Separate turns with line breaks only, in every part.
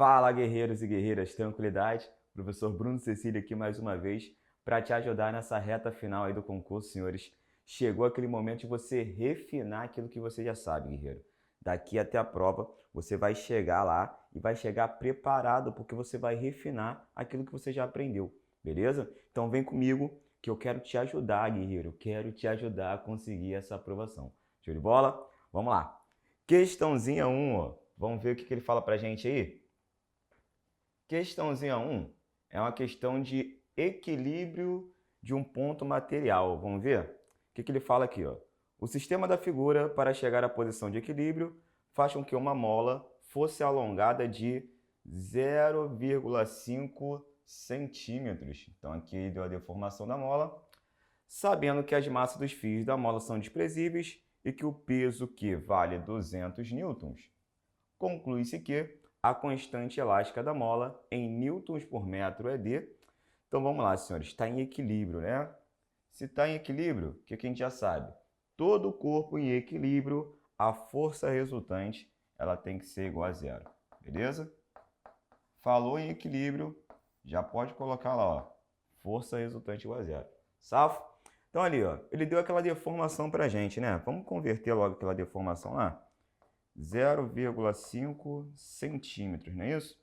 Fala, guerreiros e guerreiras, tranquilidade? Professor Bruno Cecílio aqui mais uma vez para te ajudar nessa reta final aí do concurso, senhores. Chegou aquele momento de você refinar aquilo que você já sabe, guerreiro. Daqui até a prova, você vai chegar lá e vai chegar preparado porque você vai refinar aquilo que você já aprendeu, beleza? Então vem comigo que eu quero te ajudar, guerreiro. Quero te ajudar a conseguir essa aprovação. Show de bola? Vamos lá. Questãozinha 1, ó. Vamos ver o que ele fala pra gente aí? Questãozinha 1 é uma questão de equilíbrio de um ponto material. Vamos ver? O que ele fala aqui? Ó? O sistema da figura, para chegar à posição de equilíbrio, faz com que uma mola fosse alongada de 0,5 centímetros. Então, aqui deu a deformação da mola. Sabendo que as massas dos fios da mola são desprezíveis e que o peso que vale 200 newtons, conclui-se que a constante elástica da mola em newtons por metro é D. Então vamos lá, senhores, está em equilíbrio, né? Se está em equilíbrio, o que a gente já sabe? Todo o corpo em equilíbrio, a força resultante, ela tem que ser igual a zero, beleza? Falou em equilíbrio, já pode colocar lá, ó, força resultante igual a zero. Safo? Então ali, ó, ele deu aquela deformação para a gente, né? Vamos converter logo aquela deformação lá? 0,5 centímetros, não é isso?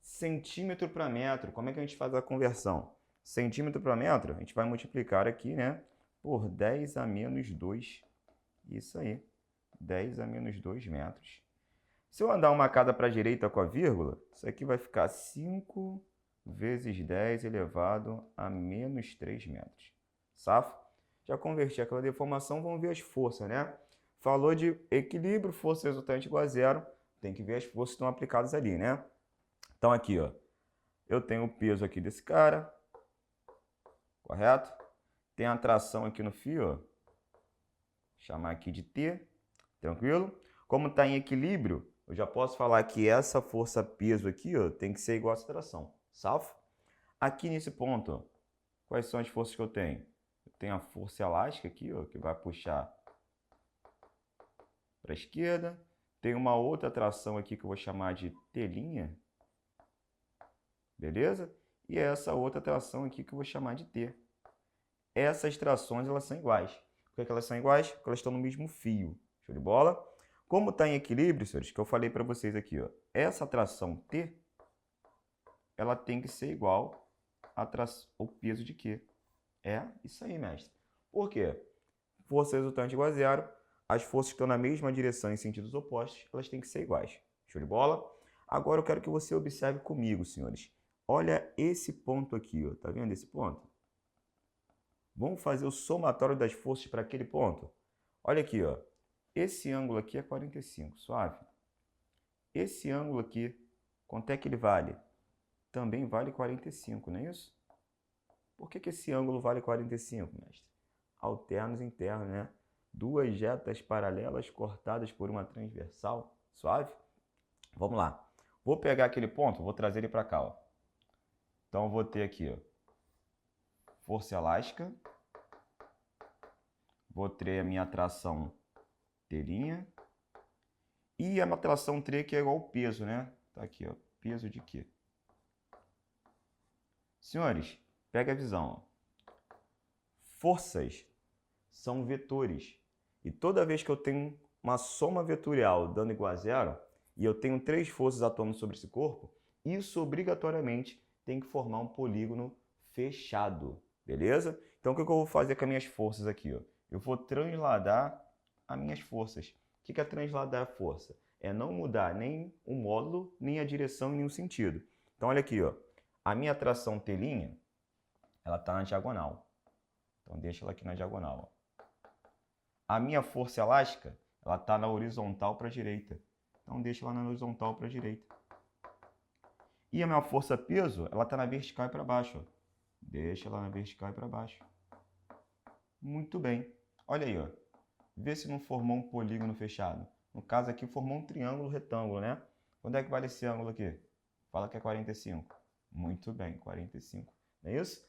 Centímetro para metro, como é que a gente faz a conversão? Centímetro para metro, a gente vai multiplicar aqui, né, por 10 a menos 2. Isso aí, 10 a menos 2 metros. Se eu andar uma cada para a direita com a vírgula, isso aqui vai ficar 5 vezes 10 elevado a menos 3 metros. Safo? Já converti aquela deformação, vamos ver as forças, né? Falou de equilíbrio, força resultante igual a zero. Tem que ver as forças que estão aplicadas ali, né? Então aqui, ó, eu tenho o peso aqui desse cara, correto? Tem a tração aqui no fio, ó. Vou chamar aqui de T, tranquilo? Como está em equilíbrio, eu já posso falar que essa força peso aqui, ó, tem que ser igual a essa tração, salvo? Aqui nesse ponto, ó, quais são as forças que eu tenho? Eu tenho a força elástica aqui, ó, que vai puxar para a esquerda. Tem uma outra tração aqui que eu vou chamar de T', beleza? E essa outra tração aqui que eu vou chamar de T. Essas trações, elas são iguais. Por que elas são iguais? Porque elas estão no mesmo fio. Show de bola? Como está em equilíbrio, senhores, que eu falei para vocês aqui, ó, essa tração T, ela tem que ser igual ao peso de Q. É isso aí, mestre. Por quê? Força resultante igual a zero. As forças que estão na mesma direção em sentidos opostos, elas têm que ser iguais. Show de bola? Agora eu quero que você observe comigo, senhores. Olha esse ponto aqui, ó. Tá vendo esse ponto? Vamos fazer o somatório das forças para aquele ponto. Olha aqui, ó. Esse ângulo aqui é 45, suave. Esse ângulo aqui, quanto é que ele vale? Também vale 45, não é isso? Por que esse ângulo vale 45, mestre? Alternos internos, né? Duas retas paralelas cortadas por uma transversal, suave? Vamos lá. Vou pegar aquele ponto, vou trazer ele para cá, ó. Então eu vou ter aqui, ó, força elástica. Vou ter a minha tração T'. E a minha tração T que é igual ao peso, né? Tá aqui, ó, peso de Q. Senhores, pega a visão, ó. Forças são vetores. E toda vez que eu tenho uma soma vetorial dando igual a zero, e eu tenho três forças atuando sobre esse corpo, isso obrigatoriamente tem que formar um polígono fechado, beleza? Então o que eu vou fazer com as minhas forças aqui? Ó? Eu vou transladar as minhas forças. O que é transladar a força? É não mudar nem o módulo, nem a direção em nenhum sentido. Então olha aqui, ó. A minha tração T', ela está na diagonal. Então deixa ela aqui na diagonal, ó. A minha força elástica, ela está na horizontal para a direita. Então deixa ela na horizontal para a direita. E a minha força peso, ela está na vertical e para baixo. Ó. Deixa ela na vertical e para baixo. Muito bem. Olha aí, ó. Vê se não formou um polígono fechado. No caso aqui, formou um triângulo retângulo, né? Quanto é que vale esse ângulo aqui? Fala que é 45. Muito bem, 45. Não é isso?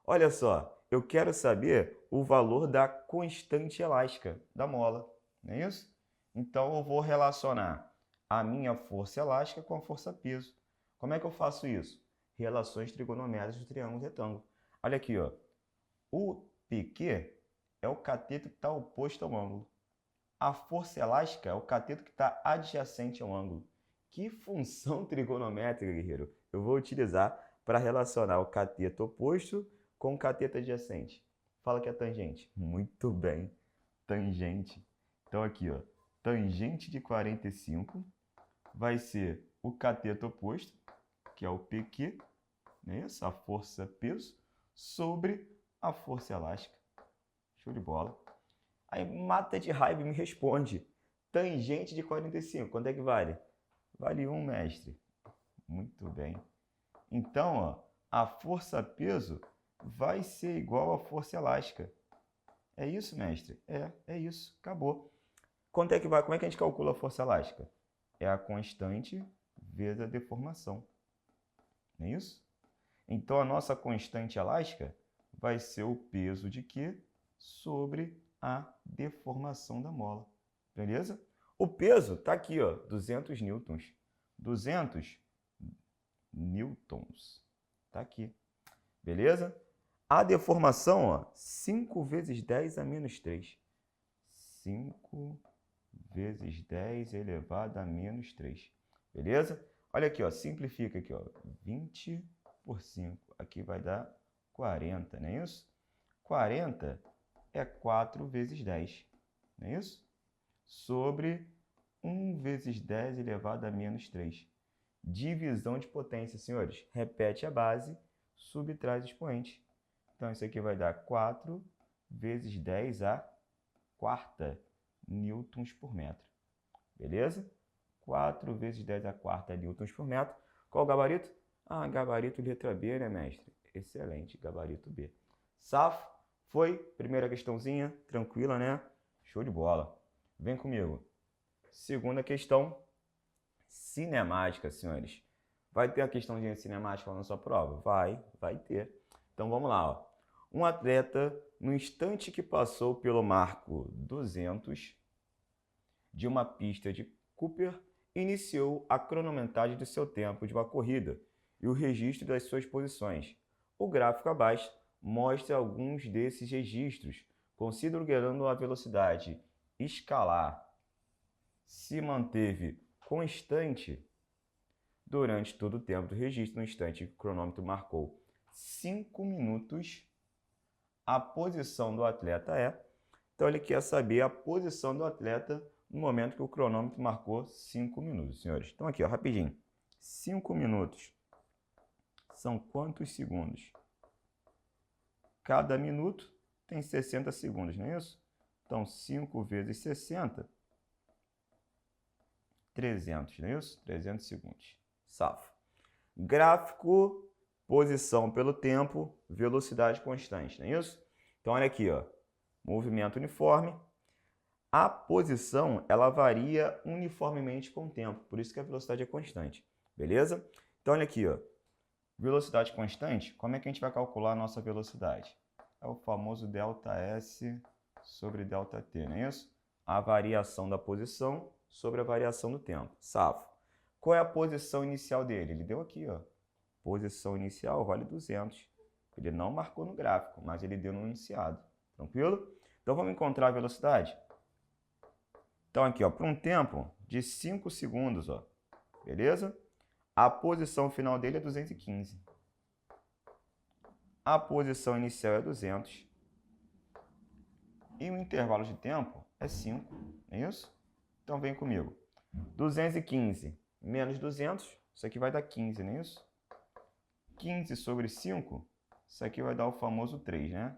Olha só, eu quero saber o valor da constante elástica da mola, não é isso? Então eu vou relacionar a minha força elástica com a força peso. Como é que eu faço isso? Relações trigonométricas do triângulo retângulo. Olha aqui, ó. O PQ é o cateto que está oposto ao ângulo. A força elástica é o cateto que está adjacente ao ângulo. Que função trigonométrica, guerreiro, eu vou utilizar para relacionar o cateto oposto com o cateto adjacente? Fala que é tangente. Muito bem, tangente. Então aqui, ó, tangente de 45 vai ser o cateto oposto, que é o PQ, né? Essa força peso, sobre a força elástica. Show de bola. Aí mata de raiva e me responde. Tangente de 45, quanto é que vale? Vale 1, mestre. Muito bem. Então, ó, a força peso vai ser igual à força elástica. É isso, mestre? É isso. Acabou. Quanto é que vai? Como é que a gente calcula a força elástica? É a constante vezes a deformação. Não é isso? Então, a nossa constante elástica vai ser o peso de Q sobre a deformação da mola. Beleza? O peso está aqui, ó, 200 newtons. 200 newtons. Está aqui. Beleza? A deformação, ó, 5 vezes 10 a menos 3. 5 vezes 10 elevado a menos 3. Beleza? Olha aqui, ó, simplifica aqui, ó, 20 por 5. Aqui vai dar 40, não é isso? 40 é 4 vezes 10, não é isso? Sobre 1 vezes 10 elevado a menos 3. Divisão de potência, senhores. Repete a base, subtrai o expoente. Então, isso aqui vai dar 4 vezes 10 a quarta newtons por metro. Beleza? 4 vezes 10 a quarta newtons por metro. Qual o gabarito? Ah, gabarito letra B, né, mestre? Excelente, gabarito B. Safo, foi? Primeira questãozinha, tranquila, né? Show de bola. Vem comigo. Segunda questão, cinemática, senhores. Vai ter a questãozinha de cinemática lá na sua prova? Vai ter. Então, vamos lá, ó. Um atleta, no instante que passou pelo marco 200 de uma pista de Cooper, iniciou a cronometragem do seu tempo de uma corrida e o registro das suas posições. O gráfico abaixo mostra alguns desses registros, considerando a velocidade escalar se manteve constante durante todo o tempo do registro. No instante que o cronômetro marcou 5 minutos, a posição do atleta é... Então, ele quer saber a posição do atleta no momento que o cronômetro marcou 5 minutos, senhores. Então, aqui, ó, rapidinho. 5 minutos são quantos segundos? Cada minuto tem 60 segundos, não é isso? Então, 5 vezes 60, 300, não é isso? 300 segundos. Safo. Gráfico, posição pelo tempo, velocidade constante, não é isso? Então, olha aqui, ó. Movimento uniforme. A posição, ela varia uniformemente com o tempo, por isso que a velocidade é constante, beleza? Então, olha aqui, ó. Velocidade constante, como é que a gente vai calcular a nossa velocidade? É o famoso ΔS sobre ΔT, não é isso? A variação da posição sobre a variação do tempo. Safo. Qual é a posição inicial dele? Ele deu aqui, ó. Posição inicial vale 200. Ele não marcou no gráfico, mas ele deu no enunciado. Tranquilo? Então, vamos encontrar a velocidade? Então, aqui, ó, para um tempo de 5 segundos, ó. Beleza? A posição final dele é 215. A posição inicial é 200. E o intervalo de tempo é 5. Não é isso? Então, vem comigo. 215 menos 200, isso aqui vai dar 15, não é isso? 15 sobre 5, isso aqui vai dar o famoso 3, né?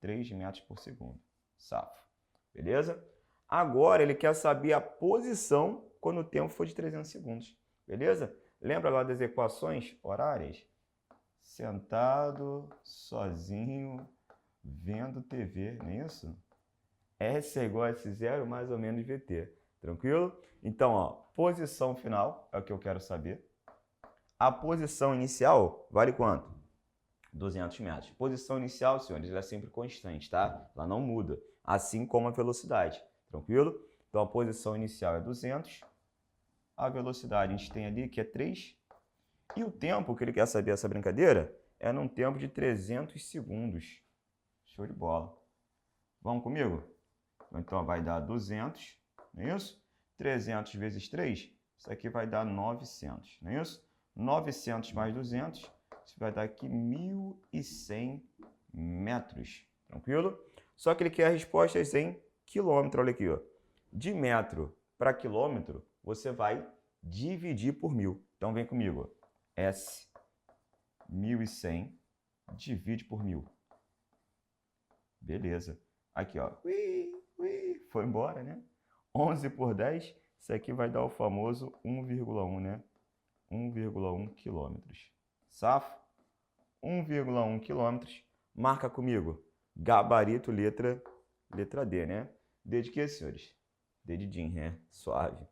3 metros por segundo. Safo. Beleza? Agora, ele quer saber a posição quando o tempo for de 300 segundos. Beleza? Lembra lá das equações horárias? Sentado, sozinho, vendo TV, não é isso? S é igual a S0 mais ou menos VT. Tranquilo? Então, ó, posição final é o que eu quero saber. A posição inicial vale quanto? 200 metros. Posição inicial, senhores, ela é sempre constante, tá? Ela não muda, assim como a velocidade. Tranquilo? Então, a posição inicial é 200. A velocidade a gente tem ali que é 3. E o tempo que ele quer saber essa brincadeira é num tempo de 300 segundos. Show de bola. Vamos comigo? Então vai dar 200, não é isso? 300 vezes 3, isso aqui vai dar 900, não é isso? 900 mais 200, isso vai dar aqui 1.100 metros, tranquilo? Só que ele quer respostas em quilômetro, olha aqui, ó. De metro para quilômetro, você vai dividir por 1.000. Então vem comigo, ó. S 1.100 divide por 1.000. Beleza. Aqui, ó. Foi embora, né? 11 por 10, isso aqui vai dar o famoso 1,1, né? 1,1 quilômetros. Safo? 1,1 quilômetros. Marca comigo. Gabarito, letra D, né? D de quê, senhores? D de Din, né? Suave.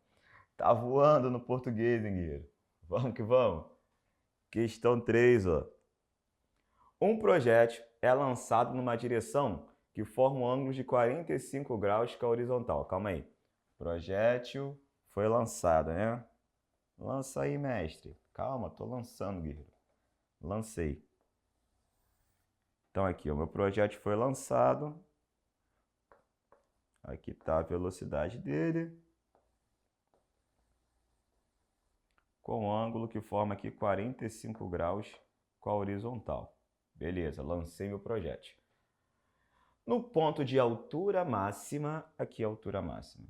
Tá voando no português, hein, guerreiro? Vamos que vamos. Questão 3, ó. Um projétil é lançado numa direção que forma um ângulo de 45 graus com a horizontal. Calma aí. Projétil foi lançado, né? Lança aí, mestre. Calma, tô lançando, guerreiro. Lancei. Então aqui, o meu projétil foi lançado. Aqui está a velocidade dele. Com o ângulo que forma aqui 45 graus com a horizontal. Beleza, lancei meu projétil. No ponto de altura máxima, aqui é a altura máxima.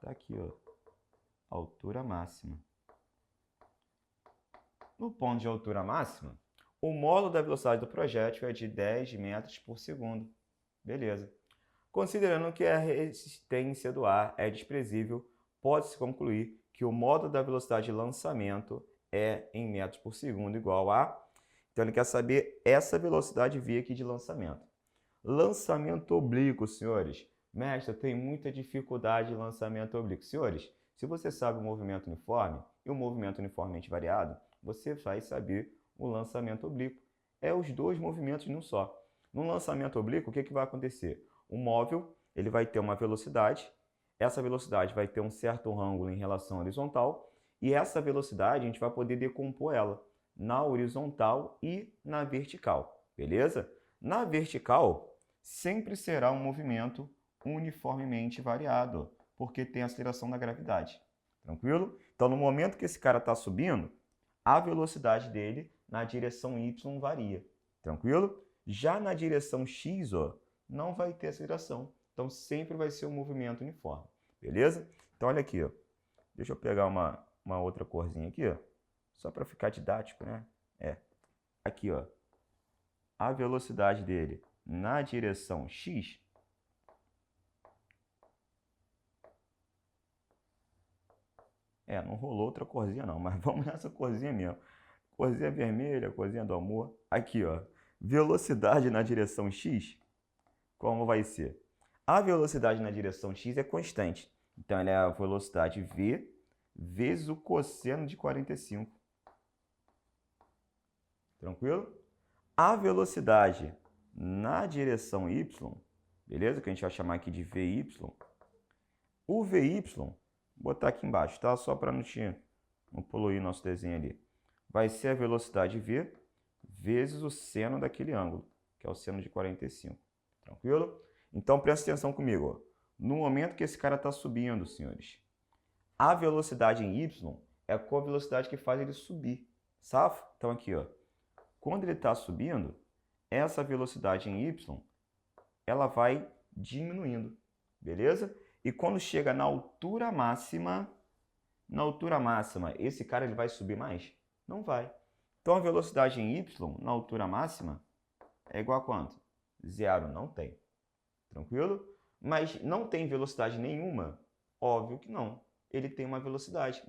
Tá aqui, ó. Altura máxima. No ponto de altura máxima, o módulo da velocidade do projétil é de 10 metros por segundo. Beleza. Considerando que a resistência do ar é desprezível, pode-se concluir que o módulo da velocidade de lançamento é em metros por segundo igual a... Então ele quer saber essa velocidade V aqui de lançamento. Lançamento oblíquo, senhores. Mestre, eu tenho muita dificuldade em lançamento oblíquo. Senhores, se você sabe o movimento uniforme e o movimento uniformemente variado, você vai saber o lançamento oblíquo. É os dois movimentos num só. No lançamento oblíquo, o que vai acontecer? O móvel ele vai ter uma velocidade, essa velocidade vai ter um certo ângulo em relação à horizontal, e essa velocidade a gente vai poder decompor ela na horizontal e na vertical, beleza? Na vertical, sempre será um movimento uniformemente variado, porque tem a aceleração da gravidade. Tranquilo? Então, no momento que esse cara está subindo, a velocidade dele na direção Y varia. Tranquilo? Já na direção X, ó, não vai ter aceleração. Então, sempre vai ser um movimento uniforme. Beleza? Então, olha aqui, ó. Deixa eu pegar uma outra corzinha aqui, ó, só para ficar didático, né? Aqui, ó. A velocidade dele na direção X não rolou outra corzinha não, mas vamos nessa corzinha mesmo. Corzinha vermelha, corzinha do amor. Aqui, ó. Velocidade na direção X, como vai ser? A velocidade na direção X é constante. Então, ela é a velocidade V vezes o cosseno de 45. Tranquilo? A velocidade na direção Y, beleza? Que a gente vai chamar aqui de VY. O VY, vou botar aqui embaixo, tá? Só para não poluir nosso desenho ali. Vai ser a velocidade V vezes o seno daquele ângulo, que é o seno de 45. Tranquilo? Então, presta atenção comigo, ó. No momento que esse cara está subindo, senhores, a velocidade em Y é a velocidade que faz ele subir. Safo? Então, aqui, ó. Quando ele está subindo, essa velocidade em Y, ela vai diminuindo, beleza? E quando chega na altura máxima, esse cara ele vai subir mais? Não vai. Então, a velocidade em Y, na altura máxima, é igual a quanto? Zero, não tem. Tranquilo? Mas não tem velocidade nenhuma? Óbvio que não. Ele tem uma velocidade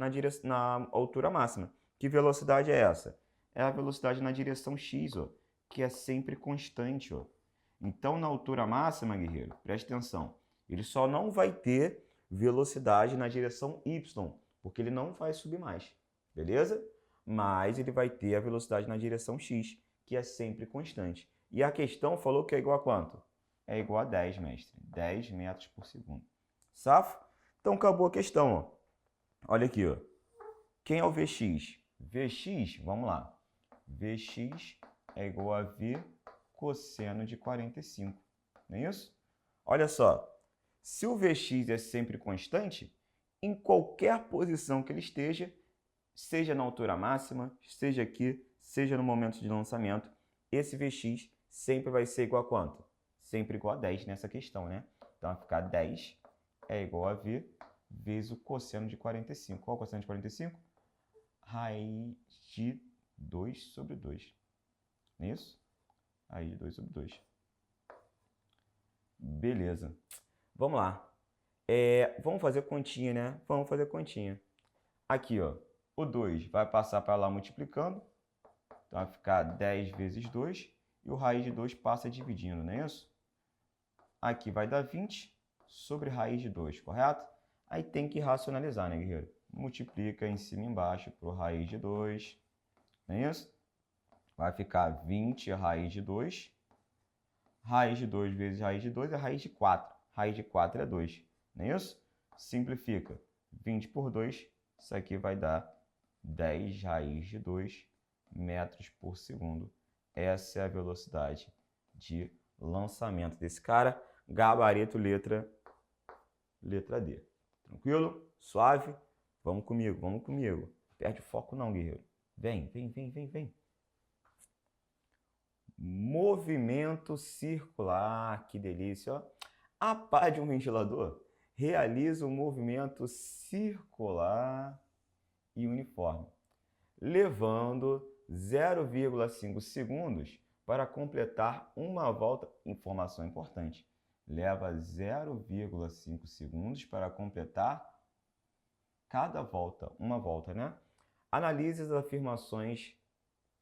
na altura máxima. Que velocidade é essa? É a velocidade na direção X, ó, que é sempre constante. Ó. Então, na altura máxima, guerreiro, preste atenção, ele só não vai ter velocidade na direção Y, porque ele não vai subir mais, beleza? Mas ele vai ter a velocidade na direção X, que é sempre constante. E a questão falou que é igual a quanto? É igual a 10, mestre. 10 metros por segundo. Safo? Então, acabou a questão. Ó. Olha aqui. Ó. Quem é o Vx? Vx, vamos lá. Vx é igual a V cosseno de 45. Não é isso? Olha só. Se o Vx é sempre constante, em qualquer posição que ele esteja, seja na altura máxima, seja aqui, seja no momento de lançamento, esse Vx sempre vai ser igual a quanto? Sempre igual a 10 nessa questão, né? Então vai ficar 10 é igual a V vezes o cosseno de 45. Qual é o cosseno de 45? Raiz de 2 sobre 2. Não é isso? Raiz de 2 sobre 2. Beleza. Vamos lá. Vamos fazer continha, né? Vamos fazer continha. Aqui, ó, o 2 vai passar para lá multiplicando. Então vai ficar 10 vezes 2. E o raiz de 2 passa dividindo, não é isso? Aqui vai dar 20 sobre raiz de 2, correto? Aí tem que racionalizar, né, guerreiro? Multiplica em cima e embaixo por raiz de 2. Não é isso? Vai ficar 20 raiz de 2. Raiz de 2 vezes raiz de 2 é raiz de 4. Raiz de 4 é 2. Não é isso? Simplifica. 20 por 2. Isso aqui vai dar 10 raiz de 2 metros por segundo. Essa é a velocidade de lançamento desse cara. Gabarito letra D. Tranquilo? Suave? Vamos comigo, vamos comigo. Perde o foco não, guerreiro. Vem, vem, vem, vem, vem. Movimento circular. Que delícia, ó. A pá de um ventilador realiza um movimento circular e uniforme, levando 0,5 segundos para completar uma volta. Informação importante. Leva 0,5 segundos para completar cada volta, uma volta, né? Analise as afirmações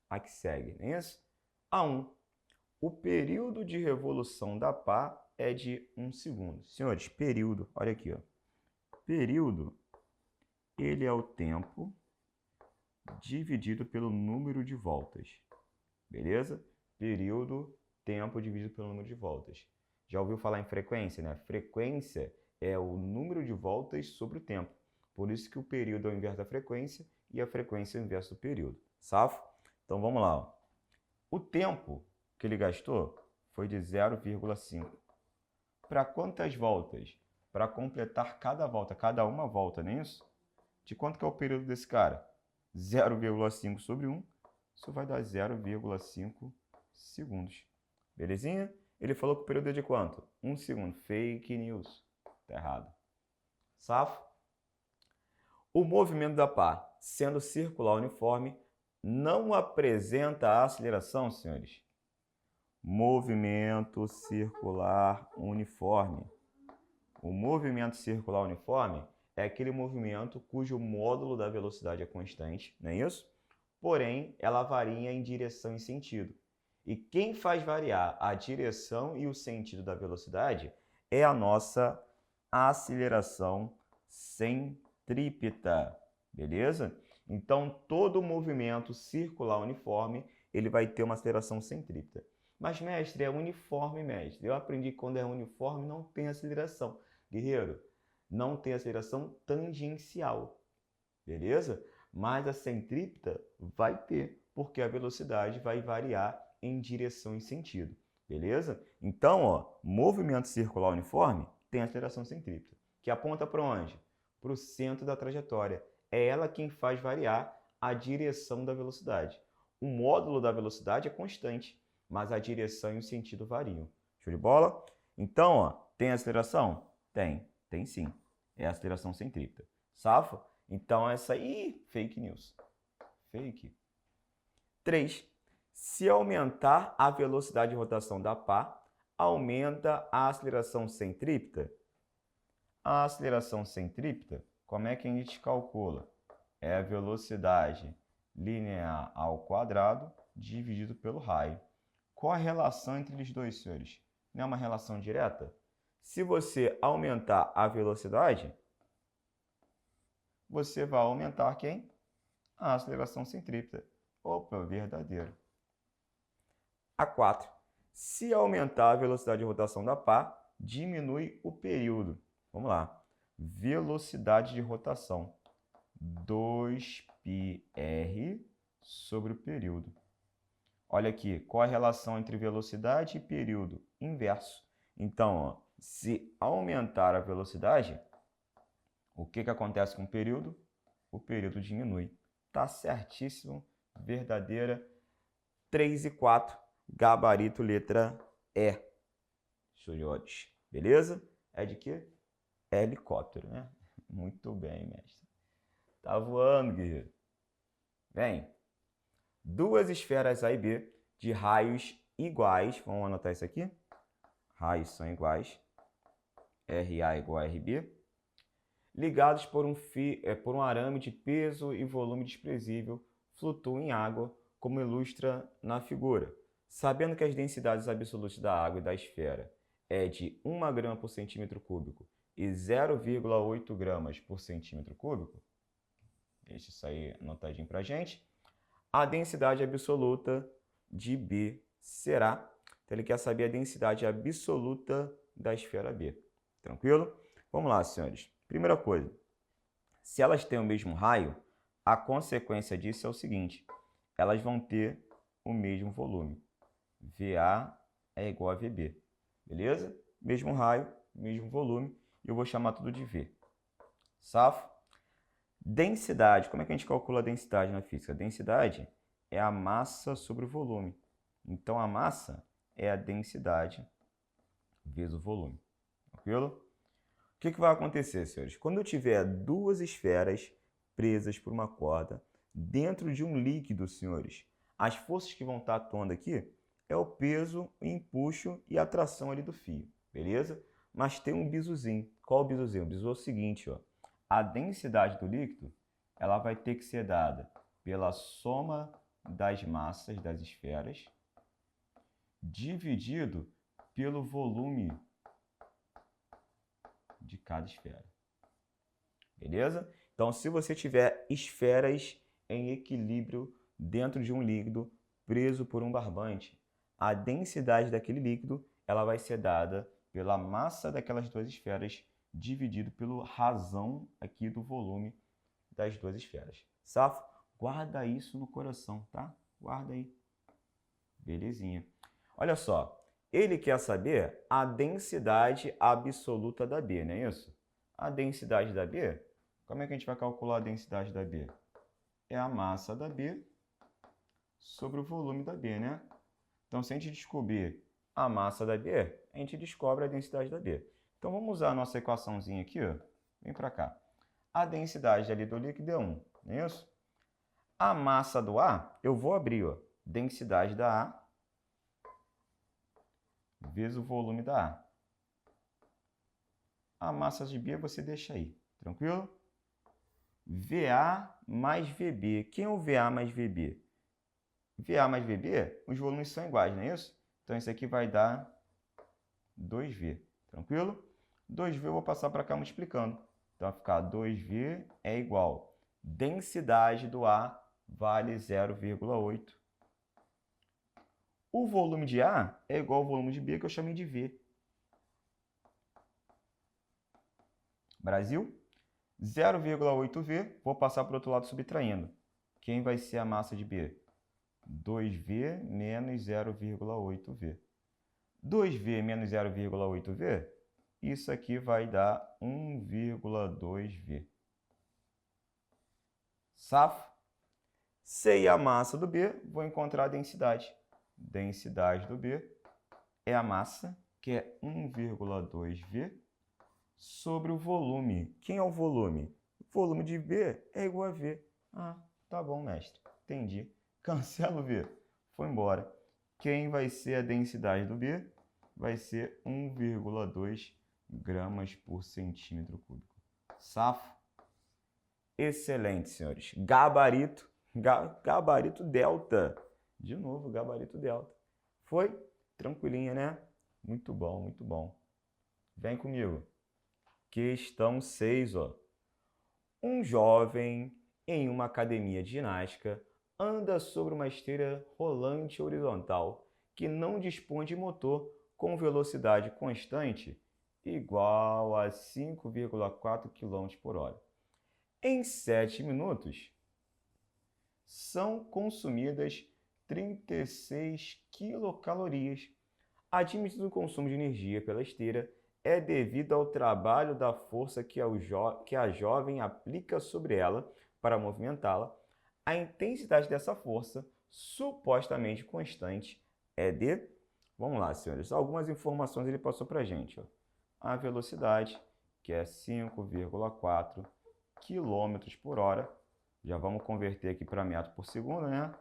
a que seguem, não é isso? A1. O período de revolução da pá é de 1 segundo. Senhores, período, olha aqui, ó. Período, ele é o tempo dividido pelo número de voltas. Beleza? Período, tempo dividido pelo número de voltas. Já ouviu falar em frequência, né? Frequência é o número de voltas sobre o tempo. Por isso que o período é o inverso da frequência e a frequência é o inverso do período. Safo? Então vamos lá, ó. O tempo que ele gastou foi de 0,5. Para quantas voltas? Para completar cada volta, cada uma volta, não é isso? De quanto que é o período desse cara? 0,5 sobre 1. Isso vai dar 0,5 segundos. Belezinha? Ele falou que o período é de quanto? 1 segundo. Fake news. Tá errado. Safo? O movimento da pá, sendo circular uniforme, não apresenta aceleração, senhores. Movimento circular uniforme. O movimento circular uniforme é aquele movimento cujo módulo da velocidade é constante, não é isso? Porém, ela varia em direção e sentido. E quem faz variar a direção e o sentido da velocidade é a nossa aceleração centrípeta, beleza? Então, todo movimento circular uniforme, ele vai ter uma aceleração centrípeta. Mas, mestre, é uniforme, mestre. Eu aprendi que quando é uniforme não tem aceleração. Guerreiro, não tem aceleração tangencial, beleza? Mas a centrípeta vai ter, porque a velocidade vai variar em direção e sentido, beleza? Então, ó, movimento circular uniforme tem aceleração centrípeta, que aponta para onde? Para o centro da trajetória. É ela quem faz variar a direção da velocidade. O módulo da velocidade é constante, mas a direção e o sentido variam. Show de bola? Então, ó, tem aceleração? Tem sim. É a aceleração centrípeta. Safa? Então, essa aí, fake news. Fake. 3. Se aumentar a velocidade de rotação da pá, aumenta a aceleração centrípeta? A aceleração centrípeta, como é que a gente calcula? É a velocidade linear ao quadrado dividido pelo raio. Qual a relação entre eles dois, senhores? Não é uma relação direta? Se você aumentar a velocidade, você vai aumentar quem? A aceleração centrípeta. Opa, verdadeiro. A4. Se aumentar a velocidade de rotação da pá, diminui o período. Vamos lá. Velocidade de rotação. 2πr sobre o período. Olha aqui, qual a relação entre velocidade e período? Inverso. Então, ó, se aumentar a velocidade, o que acontece com o período? O período diminui. Tá certíssimo, verdadeira. 3 e 4, gabarito letra E. Senhores, beleza? É de quê? É helicóptero, né? Muito bem, mestre. Tá voando, guerreiro. Vem. Duas esferas A e B de raios iguais. Vamos anotar isso aqui? Raios são iguais. RA igual a RB. Ligados por um arame de peso e volume desprezível, flutuam em água, como ilustra na figura. Sabendo que as densidades absolutas da água e da esfera é de 1 grama por centímetro cúbico e 0,8 gramas por centímetro cúbico, deixa isso aí anotadinho para a gente, a densidade absoluta de B será, então ele quer saber a densidade absoluta da esfera B. Tranquilo? Vamos lá, senhores. Primeira coisa, se elas têm o mesmo raio, a consequência disso é o seguinte, elas vão ter o mesmo volume. VA é igual a VB, beleza? Mesmo raio, mesmo volume, e eu vou chamar tudo de V. Safo? Densidade, como é que a gente calcula a densidade na física? A densidade é a massa sobre o volume. Então, a massa é a densidade vezes o volume. Tranquilo? O que vai acontecer, senhores? Quando eu tiver duas esferas presas por uma corda dentro de um líquido, senhores, as forças que vão estar atuando aqui é o peso, o empuxo e a tração ali do fio, beleza? Mas tem um bisuzinho. Qual o bisuzinho? O bisu é o seguinte, ó. A densidade do líquido ela vai ter que ser dada pela soma das massas das esferas dividido pelo volume de cada esfera. Beleza? Então, se você tiver esferas em equilíbrio dentro de um líquido preso por um barbante, a densidade daquele líquido ela vai ser dada pela massa daquelas duas esferas dividido pela razão aqui do volume das duas esferas. Safo? Guarda isso no coração, tá? Guarda aí. Belezinha. Olha só. Ele quer saber a densidade absoluta da B, não é isso? A densidade da B, como é que a gente vai calcular a densidade da B? É a massa da B sobre o volume da B, né? Então, se a gente descobrir a massa da B, a gente descobre a densidade da B. Então, vamos usar a nossa equaçãozinha aqui, ó. Vem para cá. A densidade ali do líquido é 1, não é isso? A massa do A, eu vou abrir, ó. Densidade da A vezes o volume da A. A massa de B você deixa aí, tranquilo? VA mais VB. Quem é o VA mais VB? VA mais VB, os volumes são iguais, não é isso? Então, isso aqui vai dar 2V, tranquilo? 2V eu vou passar para cá multiplicando. Então, vai ficar 2V é igual. Densidade do A vale 0,8. O volume de A é igual ao volume de B, que eu chamei de V. Brasil? 0,8V, vou passar para o outro lado subtraindo. Quem vai ser a massa de B? 2V menos 0,8V. 2V menos 0,8V, isso aqui vai dar 1,2V. Safo? Sei a massa do B, vou encontrar a densidade. Densidade do B é a massa, que é 1,2V, sobre o volume. Quem é o volume? O volume de B é igual a V. Ah, tá bom, mestre. Entendi. Cancela o V. Foi embora. Quem vai ser a densidade do B? Vai ser 1,2 gramas por centímetro cúbico. Safo? Excelente, senhores. Gabarito. Gabarito delta. De novo, gabarito delta. Foi? Tranquilinha, né? Muito bom, muito bom. Vem comigo. Questão 6, ó. Um jovem em uma academia de ginástica anda sobre uma esteira rolante horizontal que não dispõe de motor com velocidade constante igual a 5,4 km por hora. Em 7 minutos, são consumidas 36 quilocalorias. Admitido o consumo de energia pela esteira é devido ao trabalho da força que a jovem aplica sobre ela para movimentá-la. A intensidade dessa força, supostamente constante, é de... Vamos lá, senhores. Algumas informações ele passou para a gente. Ó. A velocidade, que é 5,4 km por hora. Já vamos converter aqui para metro por segundo, né?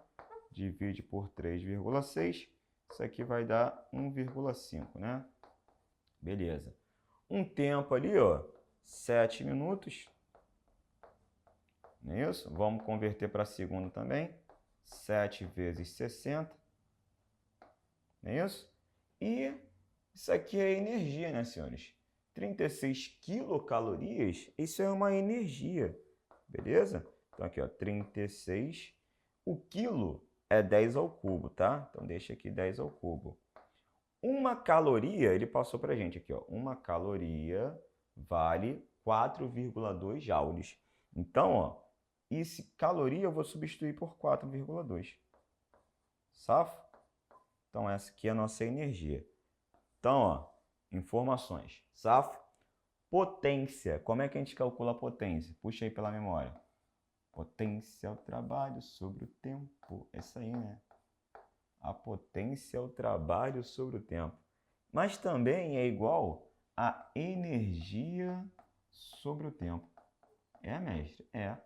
Divide por 3,6. Isso aqui vai dar 1,5, né? Beleza. Um tempo ali, ó, 7 minutos. Não é isso? Vamos converter para segundo também. 7 vezes 60. Não é isso? E isso aqui é energia, né, senhores? 36 quilocalorias, isso é uma energia, beleza? Então aqui, ó, 36. O quilo é 10 ao cubo, tá? Então deixa aqui 10 ao cubo. Uma caloria, ele passou pra gente aqui, ó. Uma caloria vale 4,2 joules. Então, ó, esse caloria eu vou substituir por 4,2. Safo? Então, essa aqui é a nossa energia. Então, ó, informações. Safo? Potência. Como é que a gente calcula a potência? Puxa aí pela memória. Potência é o trabalho sobre o tempo. É isso aí, né? A potência é o trabalho sobre o tempo. Mas também é igual a energia sobre o tempo. É, mestre? É.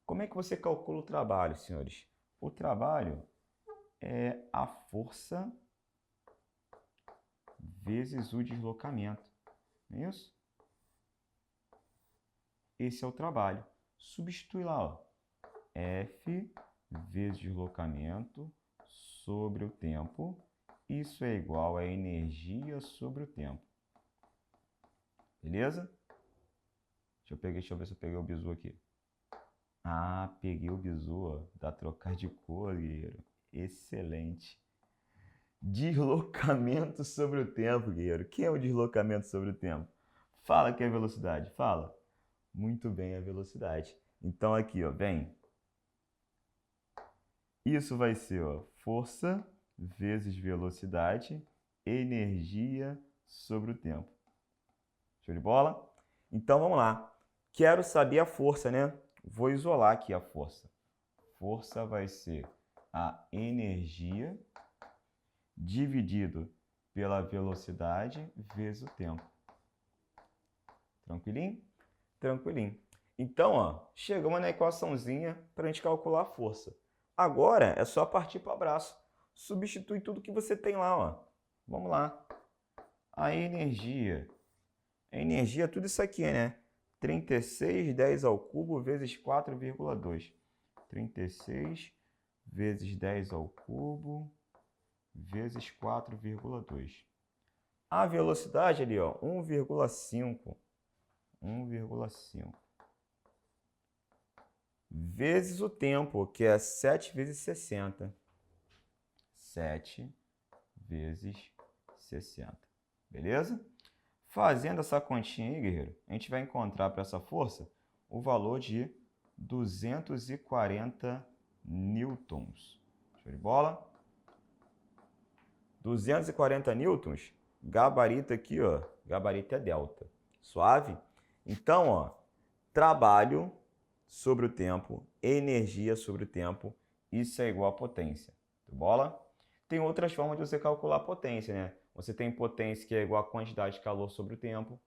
Como é que você calcula o trabalho, senhores? O trabalho é a força vezes o deslocamento. Não é isso? Esse é o trabalho. Substitui lá, ó. F vezes deslocamento sobre o tempo. Isso é igual a energia sobre o tempo. Beleza? Deixa eu ver se eu peguei o bizu aqui. Ah, peguei o bizu, ó. Dá trocar de cor, guerreiro. Excelente. Deslocamento sobre o tempo, guerreiro. O que é o deslocamento sobre o tempo? Fala que é velocidade. Fala. Muito bem, a velocidade. Então aqui, ó, vem. Isso vai ser, ó, força vezes velocidade, energia sobre o tempo. Show de bola? Então vamos lá. Quero saber a força, né? Vou isolar aqui a força. Força vai ser a energia dividido pela velocidade vezes o tempo. Tranquilinho? Tranquilinho. Então, ó, chegamos na equaçãozinha para a gente calcular a força. Agora é só partir para o abraço. Substitui tudo que você tem lá, ó. Vamos lá. A energia. A energia é tudo isso aqui, né? 36, 10 ao cubo vezes 4,2. 36 vezes 10 ao cubo vezes 4,2. A velocidade ali, ó, 1,5. 1,5. Vezes o tempo, que é 7 vezes 60. 7 vezes 60. Beleza? Fazendo essa continha aí, guerreiro, a gente vai encontrar para essa força o valor de 240 newtons. Show de bola? 240 newtons, gabarito aqui, ó, gabarito é delta. Suave? Então, ó, trabalho sobre o tempo, energia sobre o tempo, isso é igual a potência. Tá bola? Tem outras formas de você calcular a potência, né? Você tem potência que é igual a quantidade de calor sobre o tempo.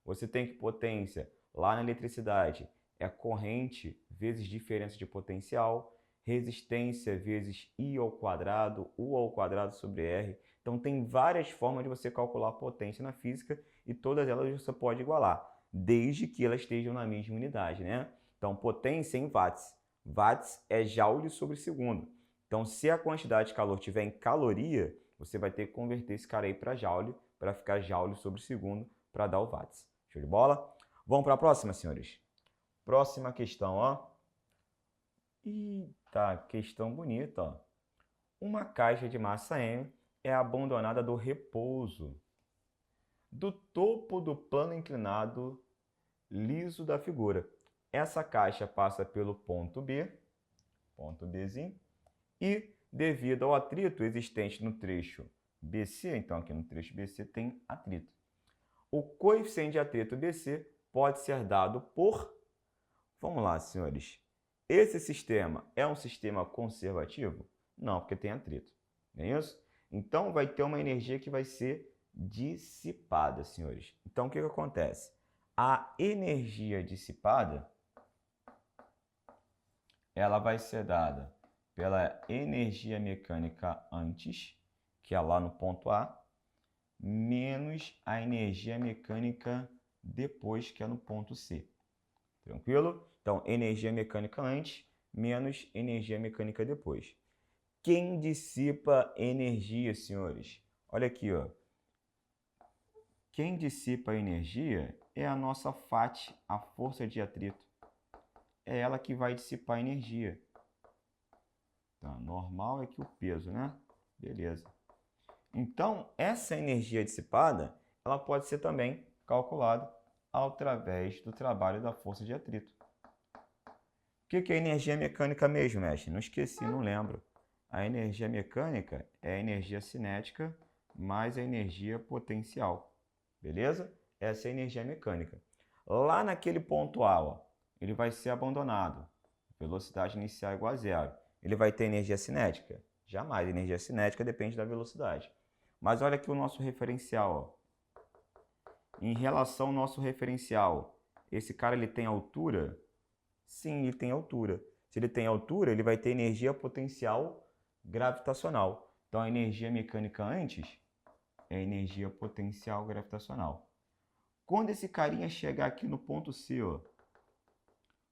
Você tem que potência, lá na eletricidade, é corrente vezes diferença de potencial. Resistência vezes I ao quadrado, U ao quadrado sobre R. Então tem várias formas de você calcular a potência na física e todas elas você pode igualar, desde que elas estejam na mesma unidade, né? Então potência em watts. Watts é joule sobre segundo. Então se a quantidade de calor estiver em caloria, você vai ter que converter esse cara aí para joule, para ficar joule sobre segundo, para dar o watts. Show de bola? Vamos para a próxima, senhores? Próxima questão, ó. Eita, questão bonita, ó. Uma caixa de massa M é abandonada do repouso do topo do plano inclinado liso da figura. Essa caixa passa pelo ponto B ponto Bzinho, e devido ao atrito existente no trecho BC, então aqui no trecho BC tem atrito. O coeficiente de atrito BC pode ser dado por... Vamos lá, senhores. Esse sistema é um sistema conservativo? Não, porque tem atrito. Não é isso? Então, vai ter uma energia que vai ser dissipada, senhores. Então, o que acontece? A energia dissipada, ela vai ser dada pela energia mecânica antes, que é lá no ponto A, menos a energia mecânica depois, que é no ponto C. Tranquilo? Então, energia mecânica antes, menos energia mecânica depois. Quem dissipa energia, senhores? Olha aqui, ó. Quem dissipa energia é a nossa FAT, a força de atrito. É ela que vai dissipar energia. Tá, normal é que o peso, né? Beleza. Então, essa energia dissipada, ela pode ser também calculada através do trabalho da força de atrito. O que é energia mecânica mesmo, mestre? Não esqueci, não lembro. A energia mecânica é a energia cinética mais a energia potencial. Beleza? Essa é a energia mecânica. Lá naquele ponto A, ó, ele vai ser abandonado. Velocidade inicial igual a zero. Ele vai ter energia cinética? Jamais. Energia cinética depende da velocidade. Mas olha aqui o nosso referencial. Ó. Em relação ao nosso referencial, esse cara ele tem altura? Sim, ele tem altura. Se ele tem altura, ele vai ter energia potencial gravitacional. Então, a energia mecânica antes é a energia potencial gravitacional. Quando esse carinha chegar aqui no ponto C, ó,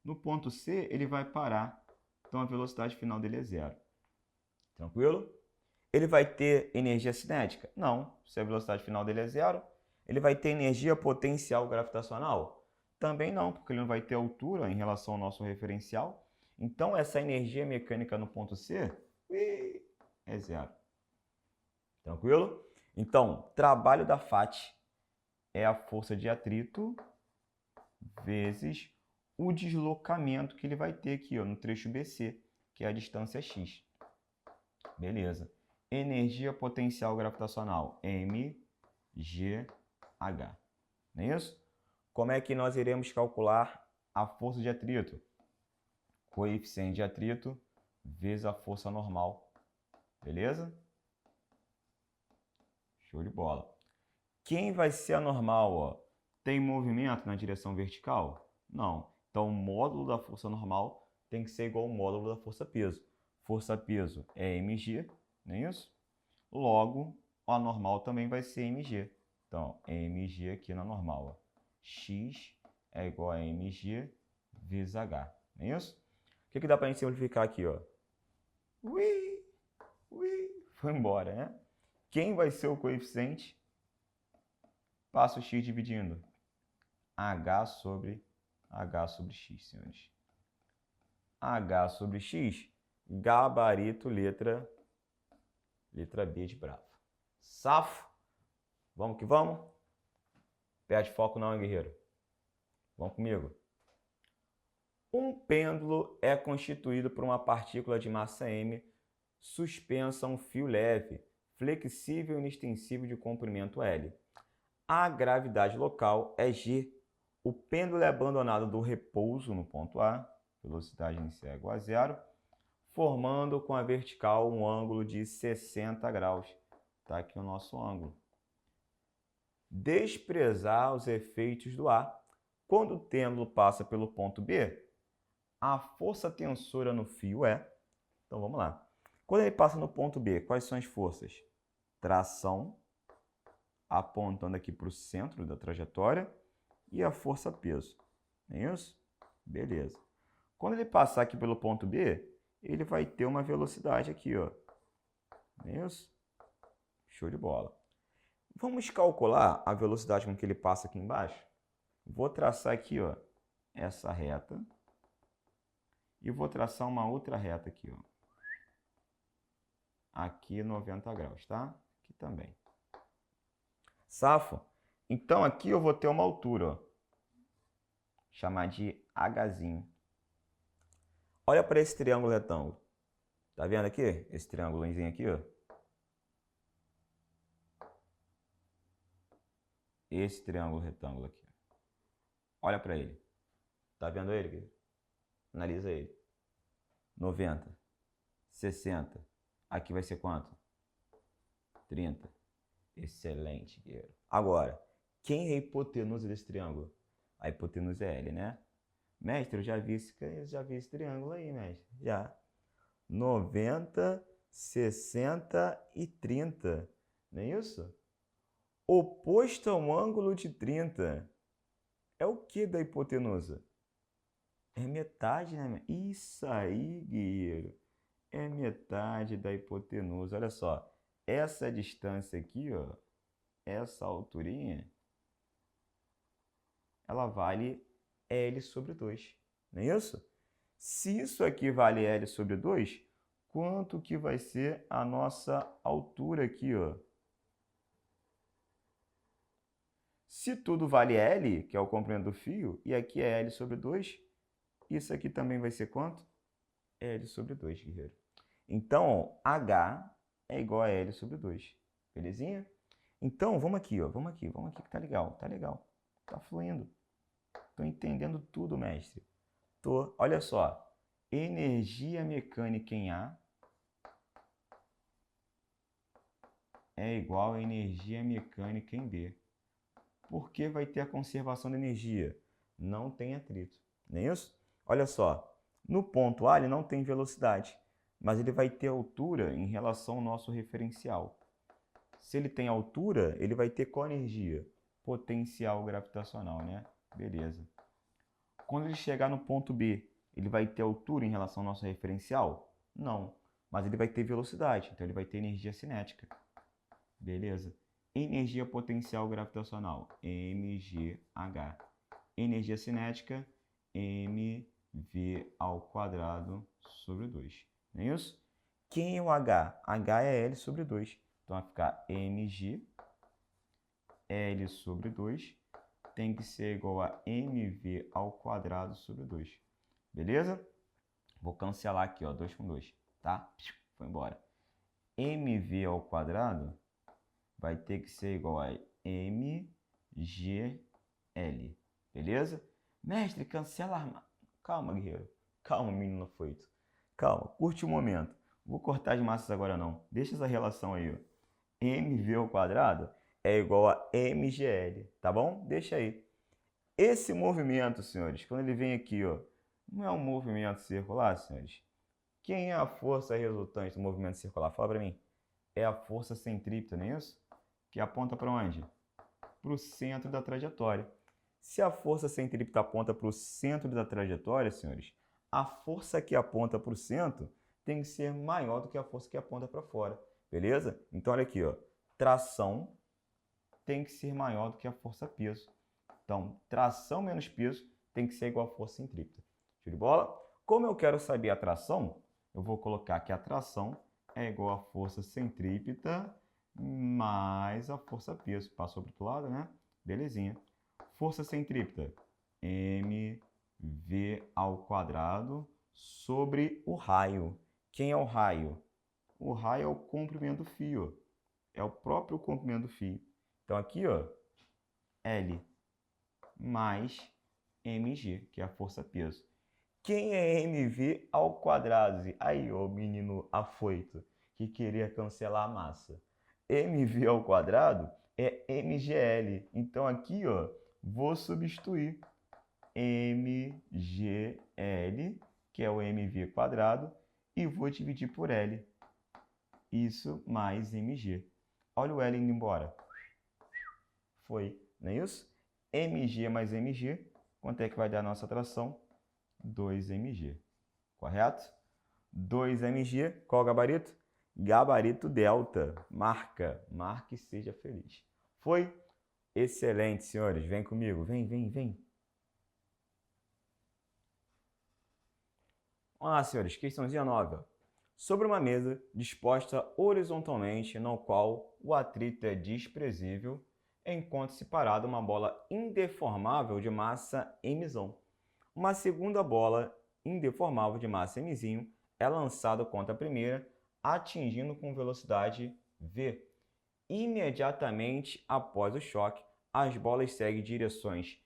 no ponto C ele vai parar. Então, a velocidade final dele é zero. Tranquilo? Ele vai ter energia cinética? Não. Se a velocidade final dele é zero, ele vai ter energia potencial gravitacional? Também não, porque ele não vai ter altura em relação ao nosso referencial. Então, essa energia mecânica no ponto C é zero. Tranquilo? Então, trabalho da FAT é a força de atrito vezes o deslocamento que ele vai ter aqui, ó, no trecho BC, que é a distância x. Beleza. Energia potencial gravitacional, mgh. Não é isso? Como é que nós iremos calcular a força de atrito? Coeficiente de atrito vezes a força normal. Beleza? Show de bola. Quem vai ser a normal? Ó? Tem movimento na direção vertical? Não. Então, o módulo da força normal tem que ser igual ao módulo da força-peso. Força-peso é mg, não é isso? Logo, a normal também vai ser mg. Então, mg aqui na normal. Ó. X é igual a mg vezes h, não é isso? O que dá para a gente simplificar aqui? Ó? Foi embora, né? Quem vai ser o coeficiente? Passa o x dividindo h sobre x, senhores. H sobre x, gabarito, letra B de bravo. Safo? Vamos que vamos? Perde foco não, hein, guerreiro? Vamos comigo. Um pêndulo é constituído por uma partícula de massa m suspensa a um fio leve, flexível e inextensível de comprimento L. A gravidade local é G. O pêndulo é abandonado do repouso no ponto A, velocidade inicial é igual a zero, formando com a vertical um ângulo de 60 graus. Está aqui o nosso ângulo. Desprezar os efeitos do A. Quando o pêndulo passa pelo ponto B, a força tensora no fio é... Então, vamos lá. Quando ele passa no ponto B, quais são as forças? Tração, apontando aqui para o centro da trajetória, e a força-peso. É isso? Beleza. Quando ele passar aqui pelo ponto B, ele vai ter uma velocidade aqui, ó. É isso? Show de bola. Vamos calcular a velocidade com que ele passa aqui embaixo? Vou traçar aqui, ó, essa reta. E vou traçar uma outra reta aqui, ó. Aqui 90 graus, tá? Aqui também. Safo? Então aqui eu vou ter uma altura, ó. Chamar de Hzinho. Olha para esse triângulo retângulo. Tá vendo aqui? Esse triângulozinho aqui, ó. Esse triângulo retângulo aqui. Olha para ele. Tá vendo ele, querido? Analisa ele. 90, 60. Aqui vai ser quanto? 30. Excelente, guerreiro. Agora, quem é a hipotenusa desse triângulo? A hipotenusa é L, né? Mestre, eu já vi esse triângulo aí, mestre. Já. 90, 60 e 30. Não é isso? Oposto ao ângulo de 30. É o que da hipotenusa? É metade, né? Isso aí, guerreiro. É metade da hipotenusa. Olha só. Essa distância aqui, ó. Essa alturinha, ela vale L sobre 2. Não é isso? Se isso aqui vale L sobre 2, quanto que vai ser a nossa altura aqui, ó? Se tudo vale L, que é o comprimento do fio, e aqui é L sobre 2, isso aqui também vai ser quanto? L sobre 2, guerreiro. Então, H é igual a L sobre 2. Belezinha? Então, vamos aqui, ó. Vamos aqui que tá legal, tá legal. Tá fluindo. Tô entendendo tudo, mestre. Olha só. Energia mecânica em A é igual a energia mecânica em B. Por que vai ter a conservação da energia? Não tem atrito, não é isso? Olha só, no ponto A ele não tem velocidade, mas ele vai ter altura em relação ao nosso referencial. Se ele tem altura, ele vai ter qual energia? Potencial gravitacional, né? Beleza. Quando ele chegar no ponto B, ele vai ter altura em relação ao nosso referencial? Não, mas ele vai ter velocidade, então ele vai ter energia cinética. Beleza? Energia potencial gravitacional, mgh. Energia cinética, mv ao quadrado sobre 2. Não é isso? Quem é o H? H é L sobre 2. Então vai ficar mg, L sobre 2, tem que ser igual a mv ao quadrado sobre 2. Beleza? Vou cancelar aqui, ó, 2 com 2, tá? Foi embora. mv ao quadrado vai ter que ser igual a mgl. Beleza? Mestre, cancela. Calma, guerreiro. Calma, menino afoito. Calma, curte um momento. Vou cortar as massas agora não. Deixa essa relação aí, ó. mv ao quadrado é igual a mgl, tá bom? Deixa aí. Esse movimento, senhores, quando ele vem aqui, ó, não é um movimento circular, senhores? Quem é a força resultante do movimento circular? Fala para mim. É a força centrípeta, não é isso? Que aponta para onde? Para o centro da trajetória. Se a força centrípeta aponta para o centro da trajetória, senhores, a força que aponta para o centro tem que ser maior do que a força que aponta para fora. Beleza? Então, olha aqui, ó. Tração tem que ser maior do que a força peso. Então, tração menos peso tem que ser igual a força centrípeta. Show de bola? Como eu quero saber a tração, eu vou colocar que a tração é igual a força centrípeta mais a força peso. Passou para o outro lado, né? Belezinha. Força centrípeta, mv ao quadrado sobre o raio. Quem é o raio? O raio é o comprimento do fio. É o próprio comprimento do fio. Então aqui, ó, L mais mg, que é a força peso. Quem é mv ao quadrado? Aí, ô menino afoito, que queria cancelar a massa. mv ao quadrado é mgl. Então aqui, ó, vou substituir mgl, que é o mv quadrado, e vou dividir por L. Isso mais mg. Olha o L indo embora. Foi, não é isso? mg mais mg, quanto é que vai dar a nossa tração? 2mg, correto? 2mg, qual o gabarito? Gabarito delta, marca e seja feliz. Foi? Excelente, senhores, vem comigo, vem. Vamos lá, senhores, questãozinha 9. Sobre uma mesa disposta horizontalmente, no qual o atrito é desprezível, encontra-se parada uma bola indeformável de massa mzão. Uma segunda bola indeformável de massa mzinho é lançado contra a primeira, atingindo com velocidade v. Imediatamente após o choque, as bolas seguem direções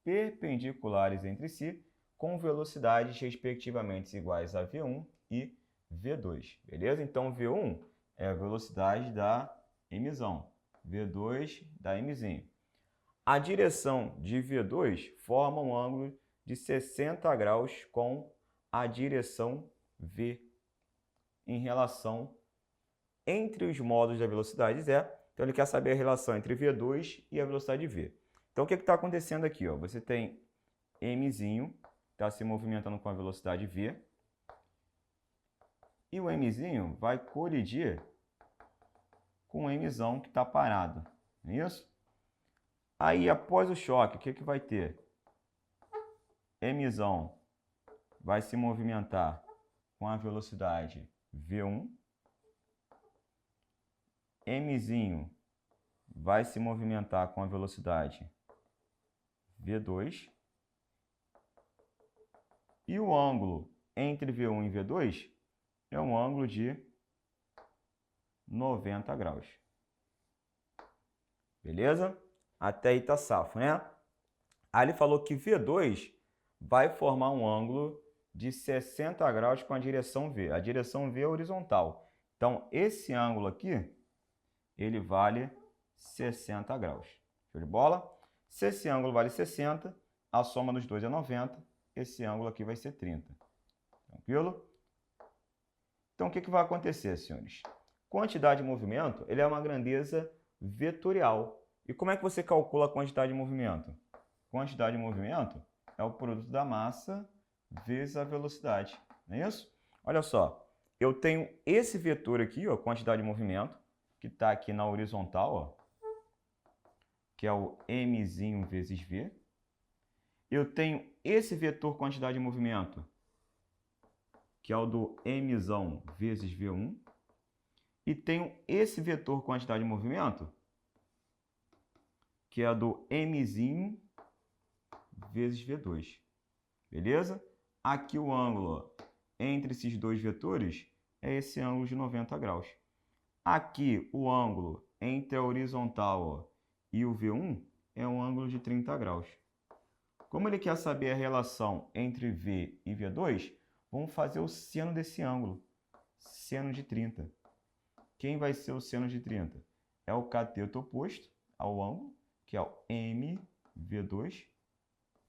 perpendiculares entre si, com velocidades respectivamente iguais a v1 e v2. Beleza? Então, v1 é a velocidade da mzão, v2 da mzinho. A direção de v2 forma um ângulo de 60 graus com a direção v em relação entre os modos da velocidade z. Então, ele quer saber a relação entre v2 e a velocidade v. Então, o que está acontecendo aqui? Ó? Você tem mzinho, está se movimentando com a velocidade v, e o mzinho vai colidir com o mzão que está parado. Não é isso? Aí, após o choque, o que vai ter? Mzão vai se movimentar com a velocidade v1, mzinho vai se movimentar com a velocidade v2, e o ângulo entre v1 e v2 é um ângulo de 90 graus. Beleza? Até aí tá safo, né? Aí ele falou que v2 vai formar um ângulo de 60 graus com a direção v. A direção v é horizontal. Então, esse ângulo aqui, ele vale 60 graus. Show de bola? Se esse ângulo vale 60, a soma dos dois é 90. Esse ângulo aqui vai ser 30. Tranquilo? Então, o que vai acontecer, senhores? Quantidade de movimento, ele é uma grandeza vetorial. E como é que você calcula a quantidade de movimento? Quantidade de movimento é o produto da massa vezes a velocidade. Não é isso? Olha só, eu tenho esse vetor aqui, ó, quantidade de movimento, que está aqui na horizontal, ó, que é o mzinho vezes v. Eu tenho esse vetor quantidade de movimento, que é o do mzão vezes v1. E tenho esse vetor quantidade de movimento, que é do mzinho vezes v2. Beleza? Aqui o ângulo entre esses dois vetores é esse ângulo de 90 graus. Aqui o ângulo entre a horizontal, ó, e o v1 é um ângulo de 30 graus. Como ele quer saber a relação entre v e v2, vamos fazer o seno desse ângulo. Seno de 30. Quem vai ser o seno de 30? É o cateto oposto ao ângulo, que é o mv2,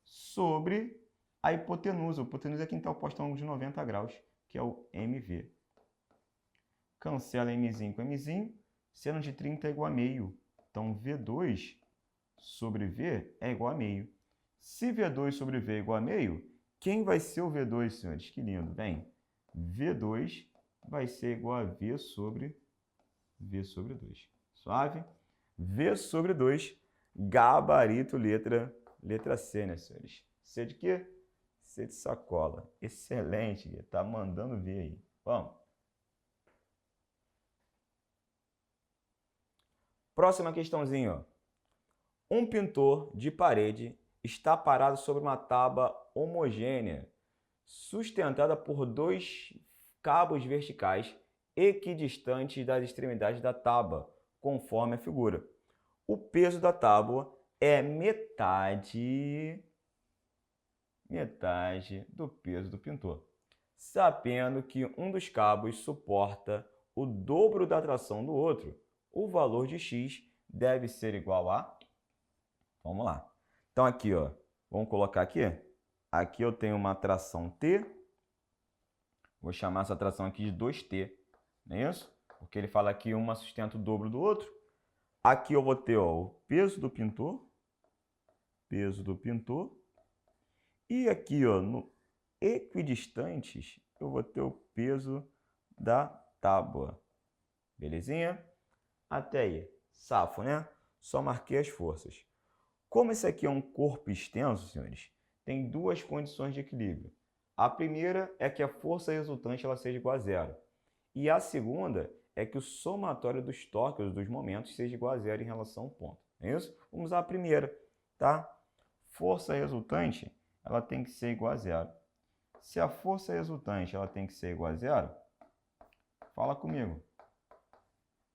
sobre a hipotenusa. A hipotenusa é quem está oposto ao ângulo de 90 graus, que é o mv. Cancela mzinho com mzinho. Seno de 30 é igual a meio. Então, v2 sobre v é igual a meio. Se v2 sobre v é igual a meio, quem vai ser o v2, senhores? Que lindo. Bem, v2 vai ser igual a v sobre 2. Suave? V sobre 2, gabarito, letra C, né, senhores? C de quê? C de sacola. Excelente, tá mandando ver aí. Vamos. Próxima questãozinha, ó. Um pintor de parede está parado sobre uma tábua homogênea, sustentada por dois cabos verticais equidistantes das extremidades da tábua, conforme a figura. O peso da tábua é metade do peso do pintor, sabendo que um dos cabos suporta o dobro da tração do outro. O valor de x deve ser igual a... Vamos lá. Então aqui, ó, vamos colocar aqui. Aqui eu tenho uma tração T. Vou chamar essa tração aqui de 2T. Não é isso? Porque ele fala que uma sustenta o dobro do outro. Aqui eu vou ter, ó, o peso do pintor. E aqui, ó, no equidistantes, eu vou ter o peso da tábua. Belezinha? Até aí. Safo, né? Só marquei as forças. Como esse aqui é um corpo extenso, senhores, tem duas condições de equilíbrio. A primeira é que a força resultante ela seja igual a zero. E a segunda é que o somatório dos torques, ou dos momentos, seja igual a zero em relação ao ponto. É isso? Vamos usar a primeira, tá? Força resultante, ela tem que ser igual a zero. Se a força resultante ela tem que ser igual a zero, fala comigo.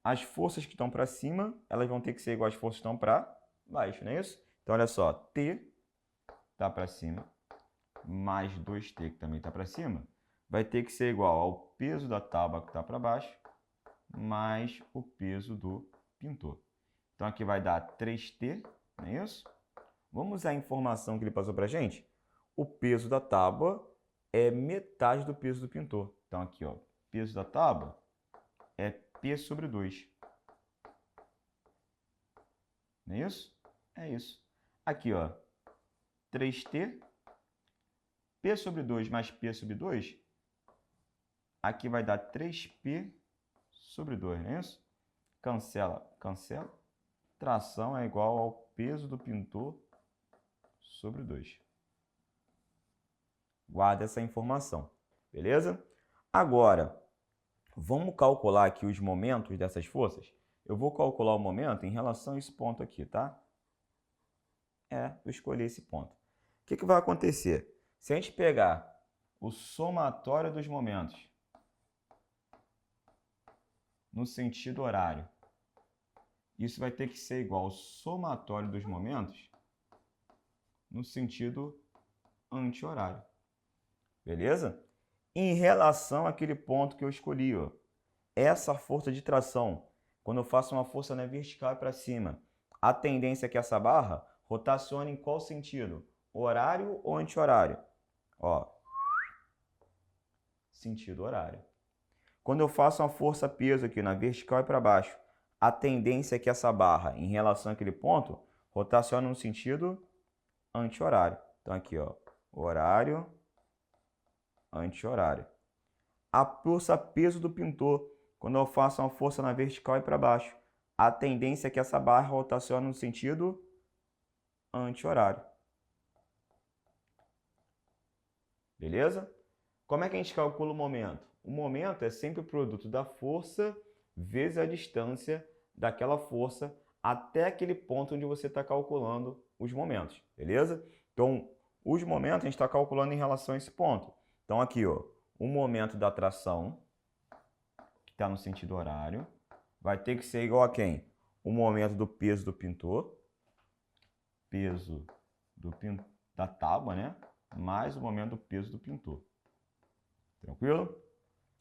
As forças que estão para cima, elas vão ter que ser igual às forças que estão para baixo, não é isso? Então, olha só, T está para cima, mais 2T que também está para cima, vai ter que ser igual ao peso da tábua que está para baixo, mais o peso do pintor. Então, aqui vai dar 3T, não é isso? Vamos usar a informação que ele passou para a gente? O peso da tábua é metade do peso do pintor. Então, aqui, ó, peso da tábua é P sobre 2. Não é isso? É isso. Aqui, ó, 3T, P sobre 2 mais P sobre 2, aqui vai dar 3P sobre 2, não é isso? Cancela, cancela. Tração é igual ao peso do pintor sobre 2. Guarda essa informação, beleza? Agora, vamos calcular aqui os momentos dessas forças. Eu vou calcular o momento em relação a esse ponto aqui, tá? Eu escolhi esse ponto. O que vai acontecer? Se a gente pegar o somatório dos momentos no sentido horário, isso vai ter que ser igual ao somatório dos momentos no sentido anti-horário. Beleza? Em relação àquele ponto que eu escolhi, ó, essa força de tração, quando eu faço uma força na vertical para cima, a tendência é que essa barra rotacione em qual sentido? Horário ou anti-horário? Ó, sentido horário. Quando eu faço uma força-peso aqui na vertical e para baixo, a tendência é que essa barra, em relação àquele ponto, rotacione no sentido anti-horário. Então, aqui, ó, horário, anti-horário. A força-peso do pintor, quando eu faço uma força na vertical e para baixo, a tendência é que essa barra rotacione no sentido anti-horário. Beleza? Como é que a gente calcula o momento? O momento é sempre o produto da força vezes a distância daquela força até aquele ponto onde você está calculando os momentos, beleza? Então, os momentos a gente está calculando em relação a esse ponto. Então, aqui, ó, o momento da tração, que está no sentido horário, vai ter que ser igual a quem? O momento do peso do pintor, peso da tábua, né? Mais o momento do peso do pintor. Tranquilo?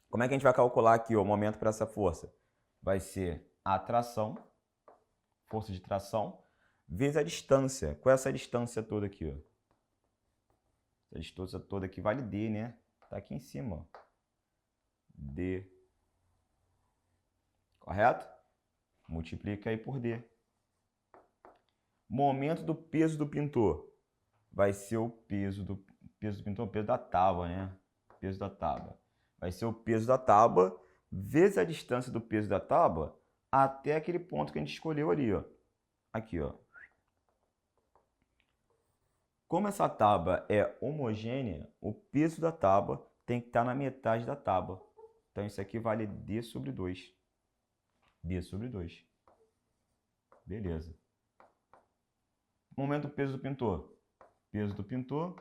Como é que a gente vai calcular aqui o momento para essa força? Vai ser a tração, força de tração, vezes a distância. Qual é essa distância toda aqui? Ó? Essa distância toda aqui vale D, né? Tá aqui em cima, ó. D. Correto? Multiplica aí por D. Momento do peso do pintor. Vai ser o peso do pintor, o peso da tábua, né? Peso da tábua. Vai ser o peso da tábua vezes a distância do peso da tábua até aquele ponto que a gente escolheu ali, ó. Aqui, ó. Como essa tábua é homogênea, o peso da tábua tem que estar na metade da tábua. Então, isso aqui vale D sobre 2. D sobre 2. Beleza. Momento do peso do pintor. Peso do pintor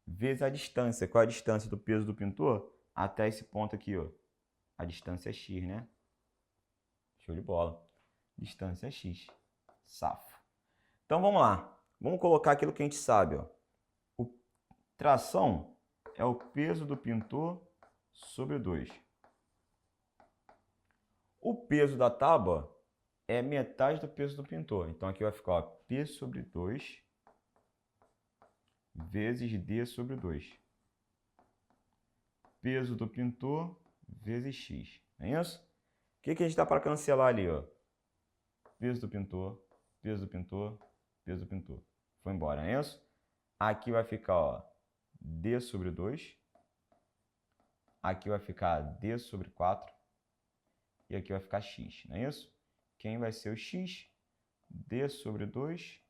vezes a distância. Qual é a distância do peso do pintor até esse ponto aqui, ó? A distância é x, né? Show de bola. Distância é x. Safo. Então, vamos lá. Vamos colocar aquilo que a gente sabe, ó. O tração é o peso do pintor sobre 2. O peso da tábua é metade do peso do pintor. Então, aqui vai ficar, ó, P sobre 2 vezes D sobre 2. Peso do pintor vezes x. Não é isso? O que a gente dá para cancelar ali, ó? Peso do pintor, peso do pintor, peso do pintor. Foi embora, não é isso? Aqui vai ficar, ó, D sobre 2. Aqui vai ficar D sobre 4. E aqui vai ficar x, não é isso? Quem vai ser o x? D sobre 2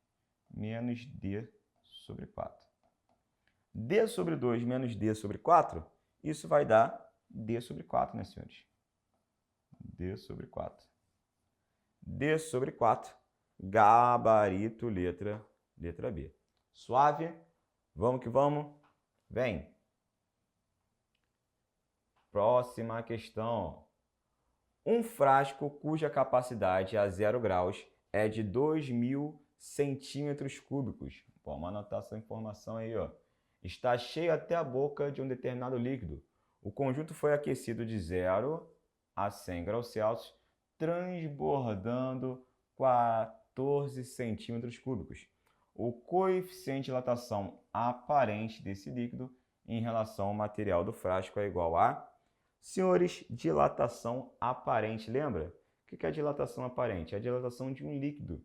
menos D sobre 4. D sobre 2 menos D sobre 4, isso vai dar D sobre 4, né, senhores? D sobre 4. D sobre 4, gabarito, letra B. Suave? Vamos que vamos? Vem! Próxima questão. Um frasco cuja capacidade a 0 graus é de 2.000 centímetros cúbicos. Vamos anotar essa informação aí, ó. Está cheio até a boca de um determinado líquido. O conjunto foi aquecido de 0 a 100 graus Celsius, transbordando 14 centímetros cúbicos. O coeficiente de dilatação aparente desse líquido em relação ao material do frasco é igual a... Senhores, dilatação aparente, lembra? O que é a dilatação aparente? É a dilatação de um líquido.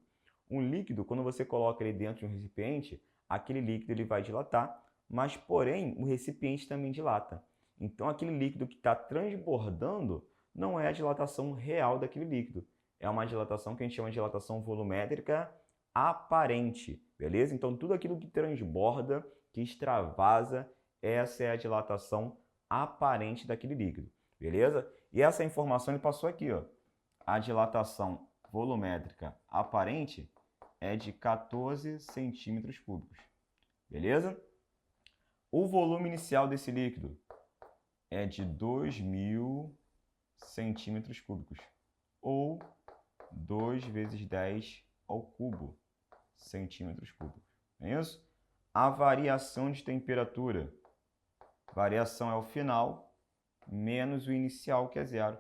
Um líquido, quando você coloca ele dentro de um recipiente, aquele líquido ele vai dilatar, mas, porém, o recipiente também dilata. Então, aquele líquido que está transbordando não é a dilatação real daquele líquido. É uma dilatação que a gente chama de dilatação volumétrica aparente, beleza? Então, tudo aquilo que transborda, que extravasa, essa é a dilatação aparente daquele líquido, beleza? E essa informação ele passou aqui, ó. A dilatação volumétrica aparente é de 14 centímetros cúbicos, beleza? O volume inicial desse líquido é de 2.000 centímetros cúbicos, ou 2 vezes 10 ao cubo centímetros cúbicos, não é isso? A variação de temperatura. Variação é o final menos o inicial, que é 0.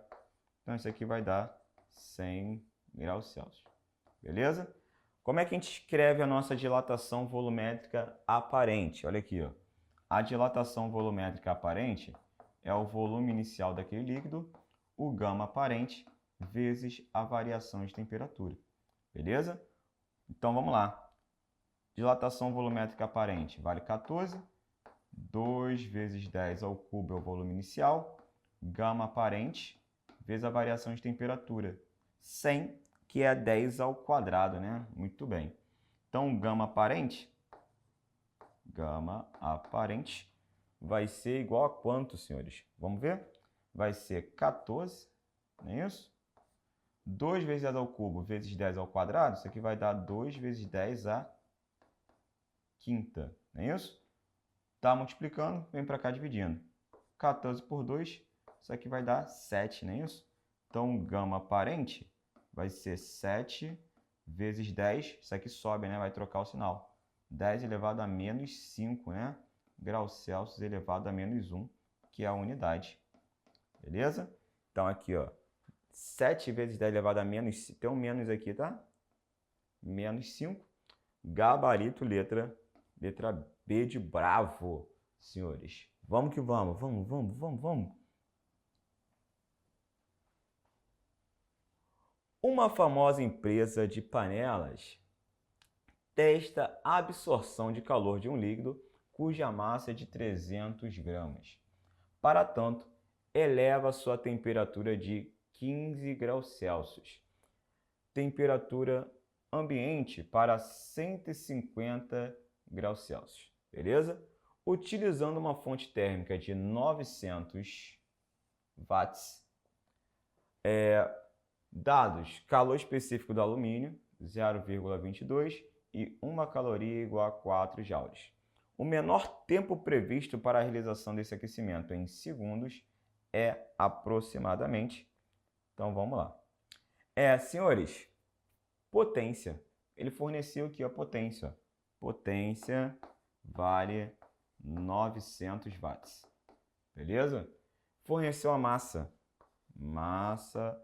Então, isso aqui vai dar 100 graus Celsius. Beleza? Como é que a gente escreve a nossa dilatação volumétrica aparente? Olha aqui, ó. A dilatação volumétrica aparente é o volume inicial daquele líquido, o gama aparente, vezes a variação de temperatura. Beleza? Então, vamos lá. Dilatação volumétrica aparente vale 14. 2 vezes 10 ao cubo é o volume inicial, gama aparente, vezes a variação de temperatura, 100, que é 10 ao quadrado, né? Muito bem. Então, gama aparente vai ser igual a quanto, senhores? Vamos ver? Vai ser 14, não é isso? 2 vezes 10 ao cubo vezes 10 ao quadrado, isso aqui vai dar 2 vezes 10 à quinta, não é isso? Tá multiplicando, vem para cá dividindo. 14 por 2, isso aqui vai dar 7, não é isso? Então, gama aparente vai ser 7 vezes 10, isso aqui sobe, né? Vai trocar o sinal. 10 elevado a menos 5, né? Graus Celsius elevado a menos 1, que é a unidade. Beleza? Então, aqui, ó. 7 vezes 10 elevado a menos 5, tem um menos aqui, tá? Menos 5. Gabarito, letra B de bravo, senhores. Vamos que vamos, vamos. Uma famosa empresa de panelas testa a absorção de calor de um líquido cuja massa é de 300 gramas. Para tanto, eleva sua temperatura de 15 graus Celsius. Temperatura ambiente para 150 graus Celsius. Beleza? Utilizando uma fonte térmica de 900 watts, dados calor específico do alumínio, 0,22, e 1 caloria igual a 4 joules. O menor tempo previsto para a realização desse aquecimento em segundos é aproximadamente... Então, vamos lá. Senhores, potência. Ele forneceu aqui a potência. Potência vale 900 watts. Beleza? Forneceu a massa. Massa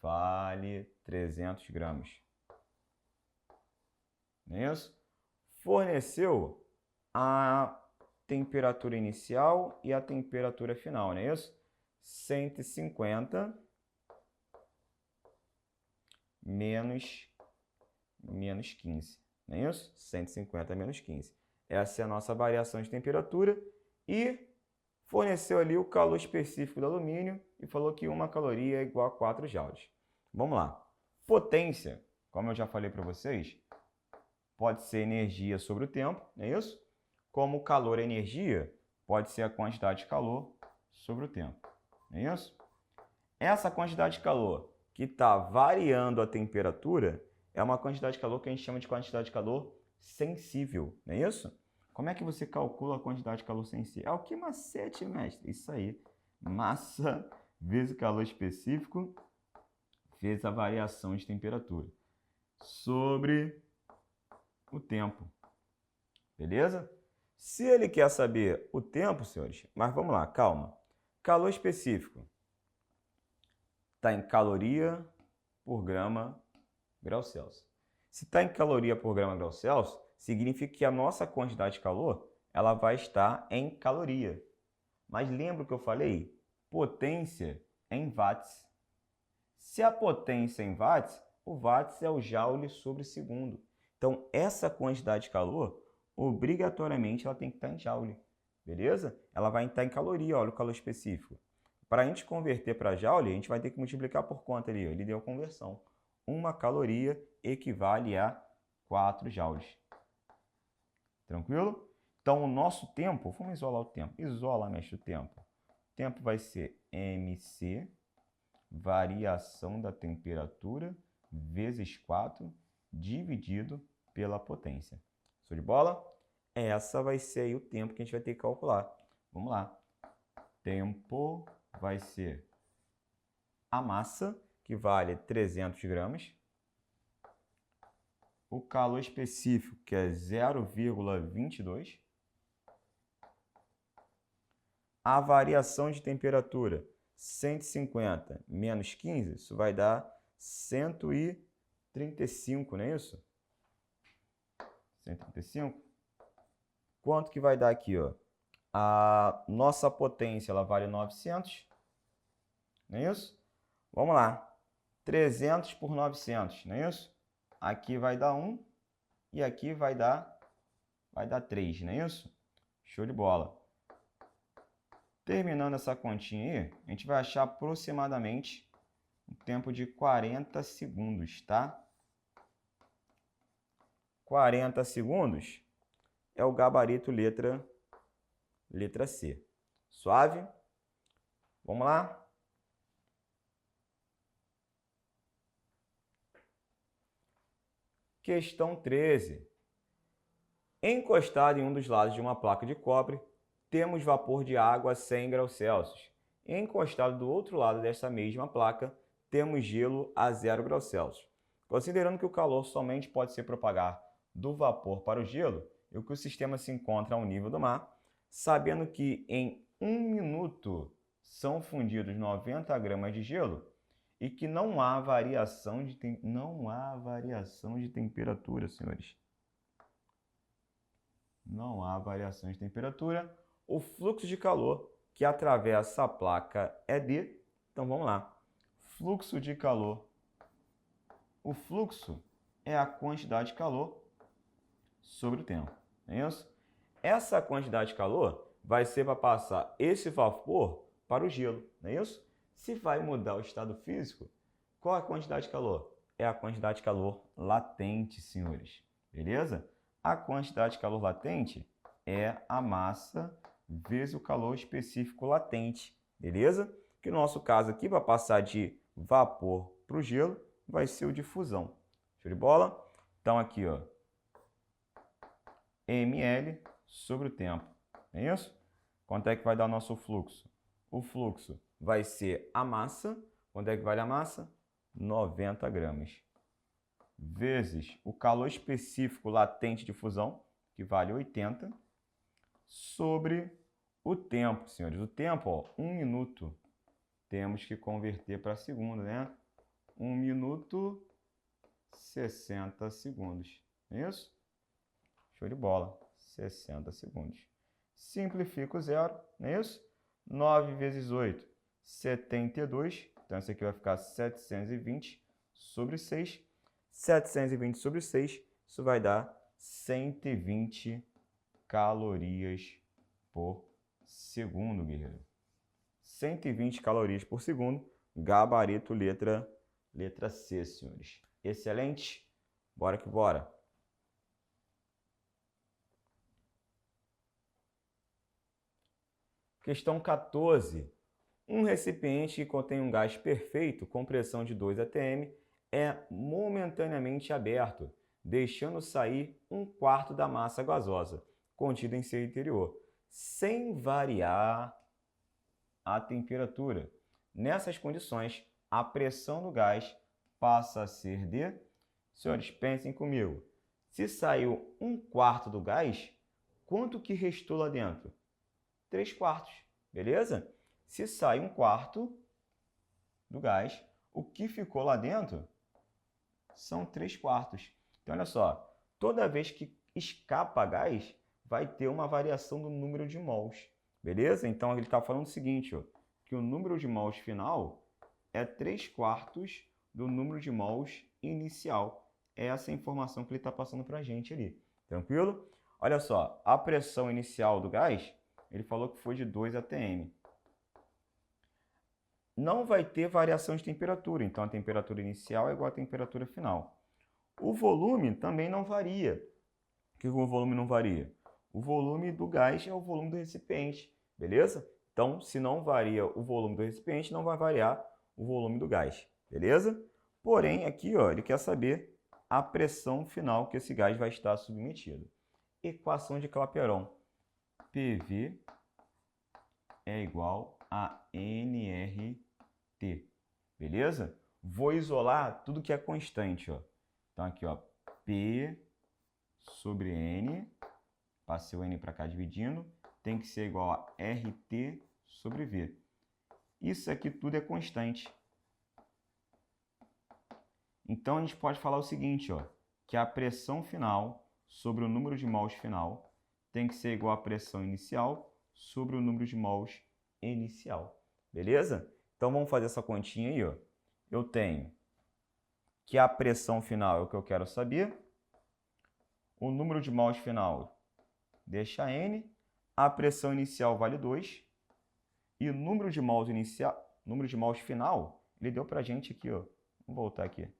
vale 300 gramas. Não é isso? Forneceu a temperatura inicial e a temperatura final, não é isso? 150 menos 15, não é isso? 150 menos 15. Essa é a nossa variação de temperatura e forneceu ali o calor específico do alumínio e falou que 1 caloria é igual a 4 joules. Vamos lá. Potência, como eu já falei para vocês, pode ser energia sobre o tempo, não é isso? Como calor é energia, pode ser a quantidade de calor sobre o tempo, não é isso? Essa quantidade de calor que está variando a temperatura é uma quantidade de calor que a gente chama de quantidade de calor sensível, não é isso? Como é que você calcula a quantidade de calor sensível? É o que macete, mestre? Isso aí. Massa vezes o calor específico vezes a variação de temperatura sobre o tempo. Beleza? Se ele quer saber o tempo, senhores, mas vamos lá, calma. Calor específico está em caloria por grau Celsius. Se está em caloria por grau Celsius, significa que a nossa quantidade de calor ela vai estar em caloria. Mas lembra o que eu falei? Potência é em watts. Se a potência é em watts, o watts é o joule sobre segundo. Então, essa quantidade de calor, obrigatoriamente, ela tem que estar em joule. Beleza? Ela vai estar em caloria, olha o calor específico. Para a gente converter para joule, a gente vai ter que multiplicar por quanto ali? Ele deu a conversão. Uma caloria equivale a 4 joules. Tranquilo? Então, o nosso tempo, vamos isolar o tempo. Isola, mestre, o tempo. O tempo vai ser MC, variação da temperatura, vezes 4, dividido pela potência. Show de bola? Essa vai ser aí o tempo que a gente vai ter que calcular. Vamos lá. Tempo vai ser a massa, que vale 300 gramas. O calor específico, que é 0,22. A variação de temperatura, 150 menos 15, isso vai dar 135, não é isso? 135. Quanto que vai dar aqui, ó? A nossa potência, ela vale 900, não é isso? Vamos lá. 300 por 900, não é isso? Aqui vai dar 1 e aqui vai dar 3, não é isso? Show de bola. Terminando essa continha aí, a gente vai achar aproximadamente um tempo de 40 segundos, tá? 40 segundos é o gabarito letra C. Suave? Vamos lá? Questão 13. Encostado em um dos lados de uma placa de cobre, temos vapor de água a 100 graus Celsius. Encostado do outro lado dessa mesma placa, temos gelo a 0 graus Celsius. Considerando que o calor somente pode se propagar do vapor para o gelo e que o sistema se encontra ao nível do mar, sabendo que em 1 minuto são fundidos 90 gramas de gelo e que não há variação de temperatura, senhores. Não há variação de temperatura. O fluxo de calor que atravessa a placa é D. Então, vamos lá. Fluxo de calor. O fluxo é a quantidade de calor sobre o tempo. Não é isso? Essa quantidade de calor vai ser para passar esse vapor para o gelo. Não é isso? Se vai mudar o estado físico, qual é a quantidade de calor? É a quantidade de calor latente, senhores. Beleza? A quantidade de calor latente é a massa vezes o calor específico latente. Beleza? Que no nosso caso aqui, para passar de vapor para o gelo, vai ser o de fusão. Show de bola? Então aqui, ó, ml sobre o tempo. É isso? Quanto é que vai dar o nosso fluxo? O fluxo vai ser a massa. Quanto é que vale a massa? 90 gramas. Vezes o calor específico latente de fusão, que vale 80, sobre o tempo, senhores. O tempo, ó, 1 minuto. Temos que converter para segundo, né? 1 minuto, 60 segundos. É isso? Show de bola. 60 segundos. Simplifica o zero, não é isso? 9 vezes 8, 72. Então, isso aqui vai ficar 720 sobre 6. 720 sobre 6, isso vai dar 120 calorias por segundo, guerreiro. 120 calorias por segundo, gabarito letra C, senhores. Excelente? Bora que bora. Questão 14. Um recipiente que contém um gás perfeito com pressão de 2 atm é momentaneamente aberto, deixando sair 1/4 da massa gasosa contida em seu interior, sem variar a temperatura. Nessas condições, a pressão do gás passa a ser de... Senhores, pensem comigo. Se saiu 1/4 do gás, quanto que restou lá dentro? 3/4, beleza? Se sai 1/4 do gás, o que ficou lá dentro são 3/4. Então, olha só, toda vez que escapa gás, vai ter uma variação do número de mols, beleza? Então, ele está falando o seguinte, ó, que o número de mols final é 3/4 do número de mols inicial. É essa a informação que ele está passando para a gente ali, tranquilo? Olha só, a pressão inicial do gás, ele falou que foi de 2 atm. Não vai ter variação de temperatura, então a temperatura inicial é igual à temperatura final. O volume também não varia. Por que o volume não varia? O volume do gás é o volume do recipiente, beleza? Então, se não varia o volume do recipiente, não vai variar o volume do gás, beleza? Porém, aqui ó, ele quer saber a pressão final que esse gás vai estar submetido. Equação de Clapeyron. PV é igual a nRT, beleza? Vou isolar tudo que é constante, ó. Então aqui, ó, P sobre N, passei o N para cá dividindo, tem que ser igual a RT sobre V. Isso aqui tudo é constante. Então a gente pode falar o seguinte, ó, que a pressão final sobre o número de mols final tem que ser igual à pressão inicial sobre o número de mols inicial. Beleza? Então vamos fazer essa continha aí, ó. Eu tenho que a pressão final é o que eu quero saber. O número de mols final deixa N. A pressão inicial vale 2. E o número de mols final, ele deu pra gente aqui, ó. Vamos voltar aqui.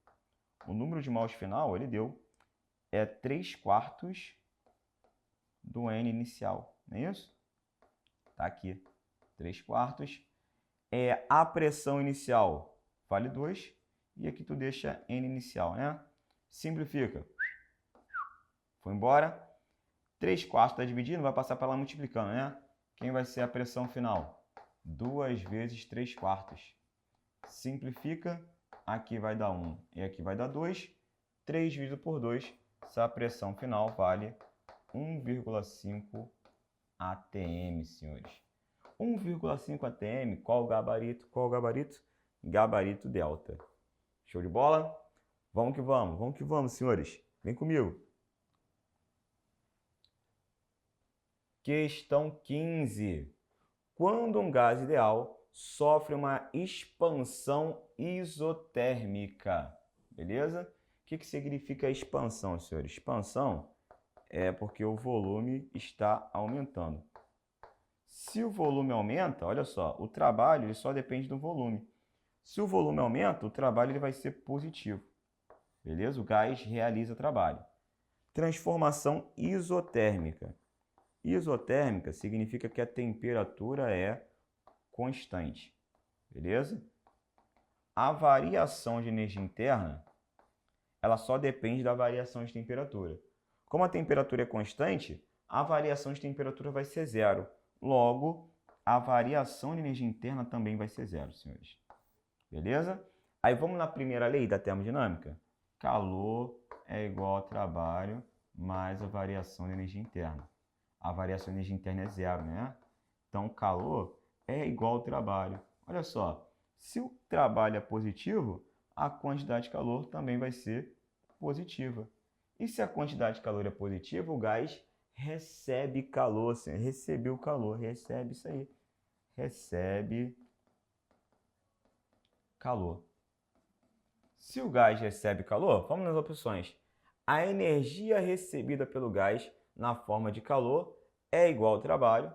O número de mols final, ele deu 3/4 do N inicial, não é isso? Tá aqui, 3/4. A pressão inicial vale 2, e aqui tu deixa N inicial, né? Simplifica. Foi embora. 3/4 está dividindo, vai passar para lá multiplicando, né? Quem vai ser a pressão final? 2 vezes 3/4. Simplifica. Aqui vai dar 1 e aqui vai dar 2. 3 dividido por 2, essa pressão final vale 1,5 atm, senhores. 1,5 atm, qual o gabarito? Qual o gabarito? Gabarito delta. Show de bola? Vamos que vamos, senhores. Vem comigo. Questão 15. Quando um gás ideal sofre uma expansão isotérmica, beleza? O que significa expansão, senhores? Expansão é porque o volume está aumentando. Se o volume aumenta, olha só, o trabalho ele só depende do volume. Se o volume aumenta, o trabalho ele vai ser positivo, beleza? O gás realiza trabalho. Transformação isotérmica. Isotérmica significa que a temperatura é constante, beleza? A variação de energia interna, ela só depende da variação de temperatura. Como a temperatura é constante, a variação de temperatura vai ser zero. Logo, a variação de energia interna também vai ser zero, senhores. Beleza? Aí vamos na primeira lei da termodinâmica. Calor é igual a trabalho mais a variação de energia interna. A variação de energia interna é zero, né? Então, calor é igual ao trabalho. Olha só, se o trabalho é positivo, a quantidade de calor também vai ser positiva. E se a quantidade de calor é positiva, o gás recebe calor, assim, recebeu calor, recebe isso aí. Recebe calor. Se o gás recebe calor, vamos nas opções. A energia recebida pelo gás na forma de calor é igual ao trabalho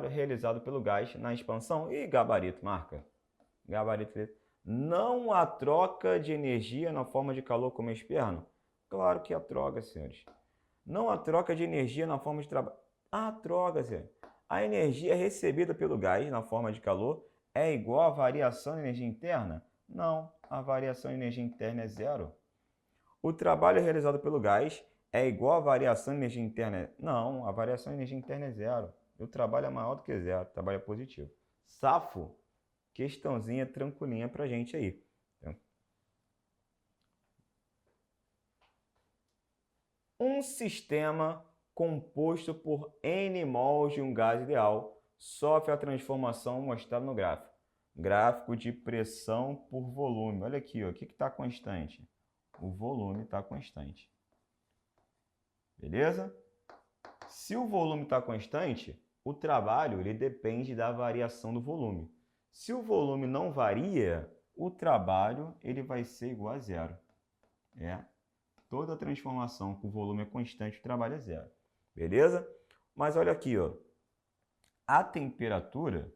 realizado pelo gás na expansão. E gabarito, marca. Gabarito. Não há troca de energia na forma de calor como externo? Claro que há troca, senhores. Não há troca de energia na forma de trabalho. Há troca, senhores. A energia recebida pelo gás na forma de calor é igual à variação de energia interna? Não, a variação de energia interna é zero. O trabalho realizado pelo gás é igual à variação de energia interna? Não, a variação de energia interna é zero. E o trabalho é maior do que zero, o trabalho é positivo. Safo, questãozinha tranquilinha pra gente aí. Um sistema composto por N mols de um gás ideal sofre a transformação mostrada no gráfico. Gráfico de pressão por volume. Olha aqui, ó, o que está constante? O volume está constante. Beleza? Se o volume está constante, o trabalho ele depende da variação do volume. Se o volume não varia, o trabalho ele vai ser igual a zero. Toda transformação com volume é constante, o trabalho é zero. Beleza? Mas olha aqui, ó. A temperatura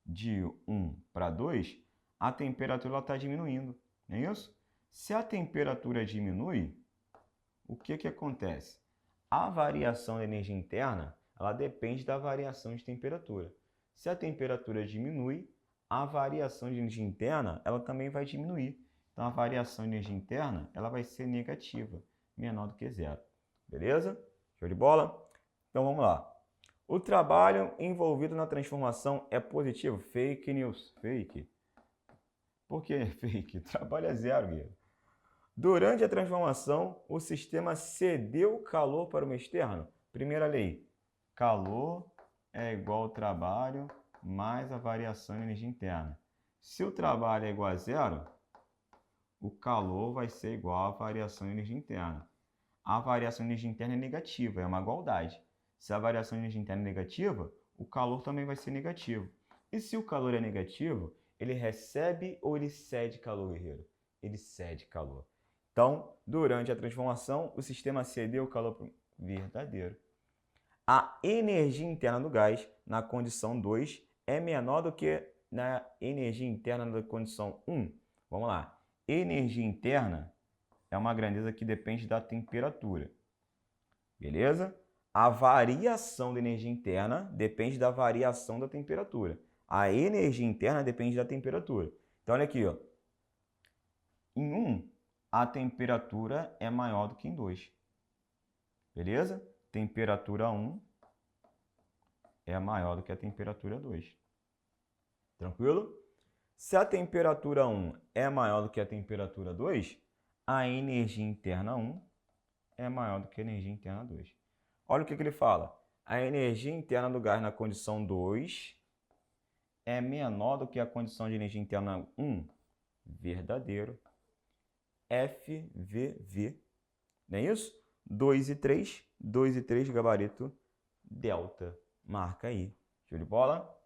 de 1 para 2, a temperatura está diminuindo. Não é isso? Se a temperatura diminui, o que acontece? A variação da energia interna ela depende da variação de temperatura. Se a temperatura diminui, a variação de energia interna ela também vai diminuir. Então, a variação de energia interna ela vai ser negativa, menor do que zero. Beleza? Show de bola? Então, vamos lá. O trabalho envolvido na transformação é positivo? Fake news. Fake. Por que fake? O trabalho é zero, guerreiro. Durante a transformação, o sistema cedeu calor para o externo. Primeira lei. Calor é igual ao trabalho mais a variação de energia interna. Se o trabalho é igual a zero, o calor vai ser igual à variação de energia interna. A variação de energia interna é negativa, é uma igualdade. Se a variação de energia interna é negativa, o calor também vai ser negativo. E se o calor é negativo, ele recebe ou ele cede calor, guerreiro? Ele cede calor. Então, durante a transformação, o sistema cedeu o calor para o verdadeiro. A energia interna do gás na condição 2 é menor do que na energia interna da condição 1. Vamos lá. Energia interna é uma grandeza que depende da temperatura. Beleza? A variação da energia interna depende da variação da temperatura. A energia interna depende da temperatura. Então, olha aqui, ó. Em 1, a temperatura é maior do que em 2. Beleza? Temperatura 1 é maior do que a temperatura 2. Tranquilo? Se a temperatura 1 é maior do que a temperatura 2, a energia interna 1 é maior do que a energia interna 2. Olha o que ele fala. A energia interna do gás na condição 2 é menor do que a condição de energia interna 1. Verdadeiro. FVV. Não é isso? 2 e 3. 2 e 3, gabarito delta. Marca aí. Show de bola?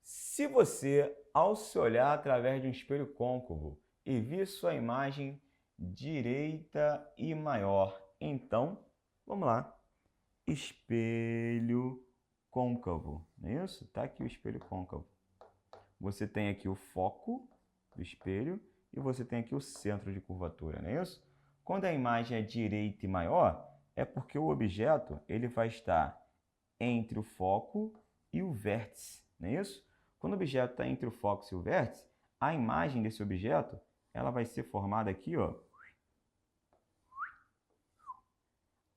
Se você, ao se olhar através de um espelho côncavo e vir sua imagem direita e maior, então, vamos lá. Espelho côncavo, não é isso? Tá aqui o espelho côncavo. Você tem aqui o foco do espelho e você tem aqui o centro de curvatura, não é isso? Quando a imagem é direita e maior, é porque o objeto ele vai estar entre o foco e o vértice, não é isso? Quando o objeto está entre o foco e o vértice, a imagem desse objeto ela vai ser formada aqui, ó,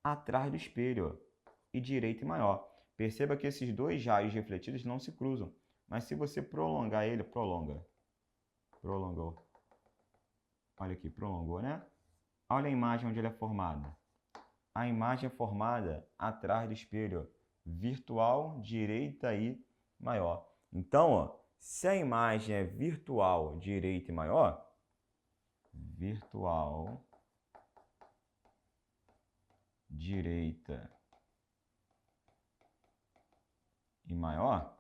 atrás do espelho, ó, e direita e maior. Perceba que esses dois raios refletidos não se cruzam, mas se você prolongar ele, prolongou. Olha aqui, prolongou, né? Olha a imagem onde ele é formada. A imagem é formada atrás do espelho, virtual, direita e maior. Então, ó, se a imagem é virtual, direita e maior, virtual, direita e maior,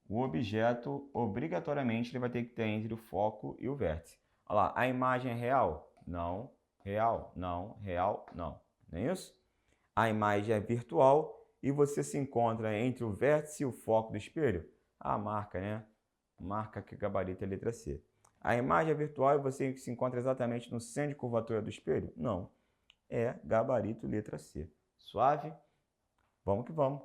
o objeto, obrigatoriamente, ele vai ter que ter entre o foco e o vértice. Olha lá, a imagem é real? Não. Real? Não. Real? Não. Não é isso? A imagem é virtual e você se encontra entre o vértice e o foco do espelho. A marca, né? Marca que gabarito é a letra C. A imagem é virtual e você se encontra exatamente no centro de curvatura do espelho? Não. É gabarito letra C. Suave? Vamos que vamos.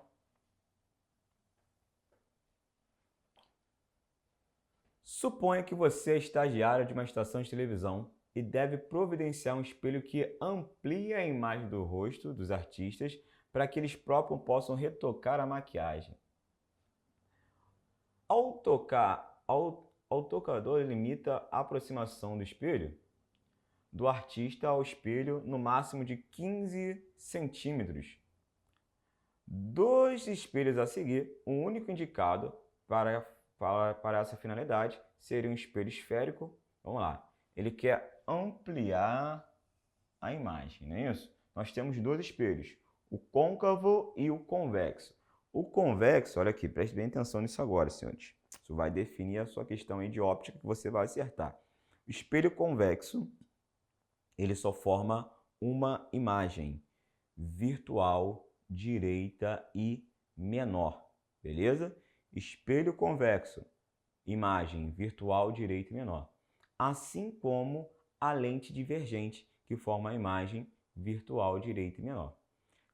Suponha que você é estagiário de uma estação de televisão e deve providenciar um espelho que amplie a imagem do rosto dos artistas para que eles próprios possam retocar a maquiagem. O tocador limita a aproximação do espelho do artista ao espelho no máximo de 15 centímetros. Dos espelhos a seguir, o único indicado para essa finalidade seria um espelho esférico. Vamos lá. Ele quer ampliar a imagem, não é isso? Nós temos dois espelhos, o côncavo e o convexo. O convexo, olha aqui, preste bem atenção nisso agora, senhores. Isso vai definir a sua questão aí de óptica que você vai acertar. O espelho convexo, ele só forma uma imagem virtual direita e menor, beleza? Espelho convexo, imagem virtual direita e menor. Assim como a lente divergente, que forma a imagem virtual direita e menor.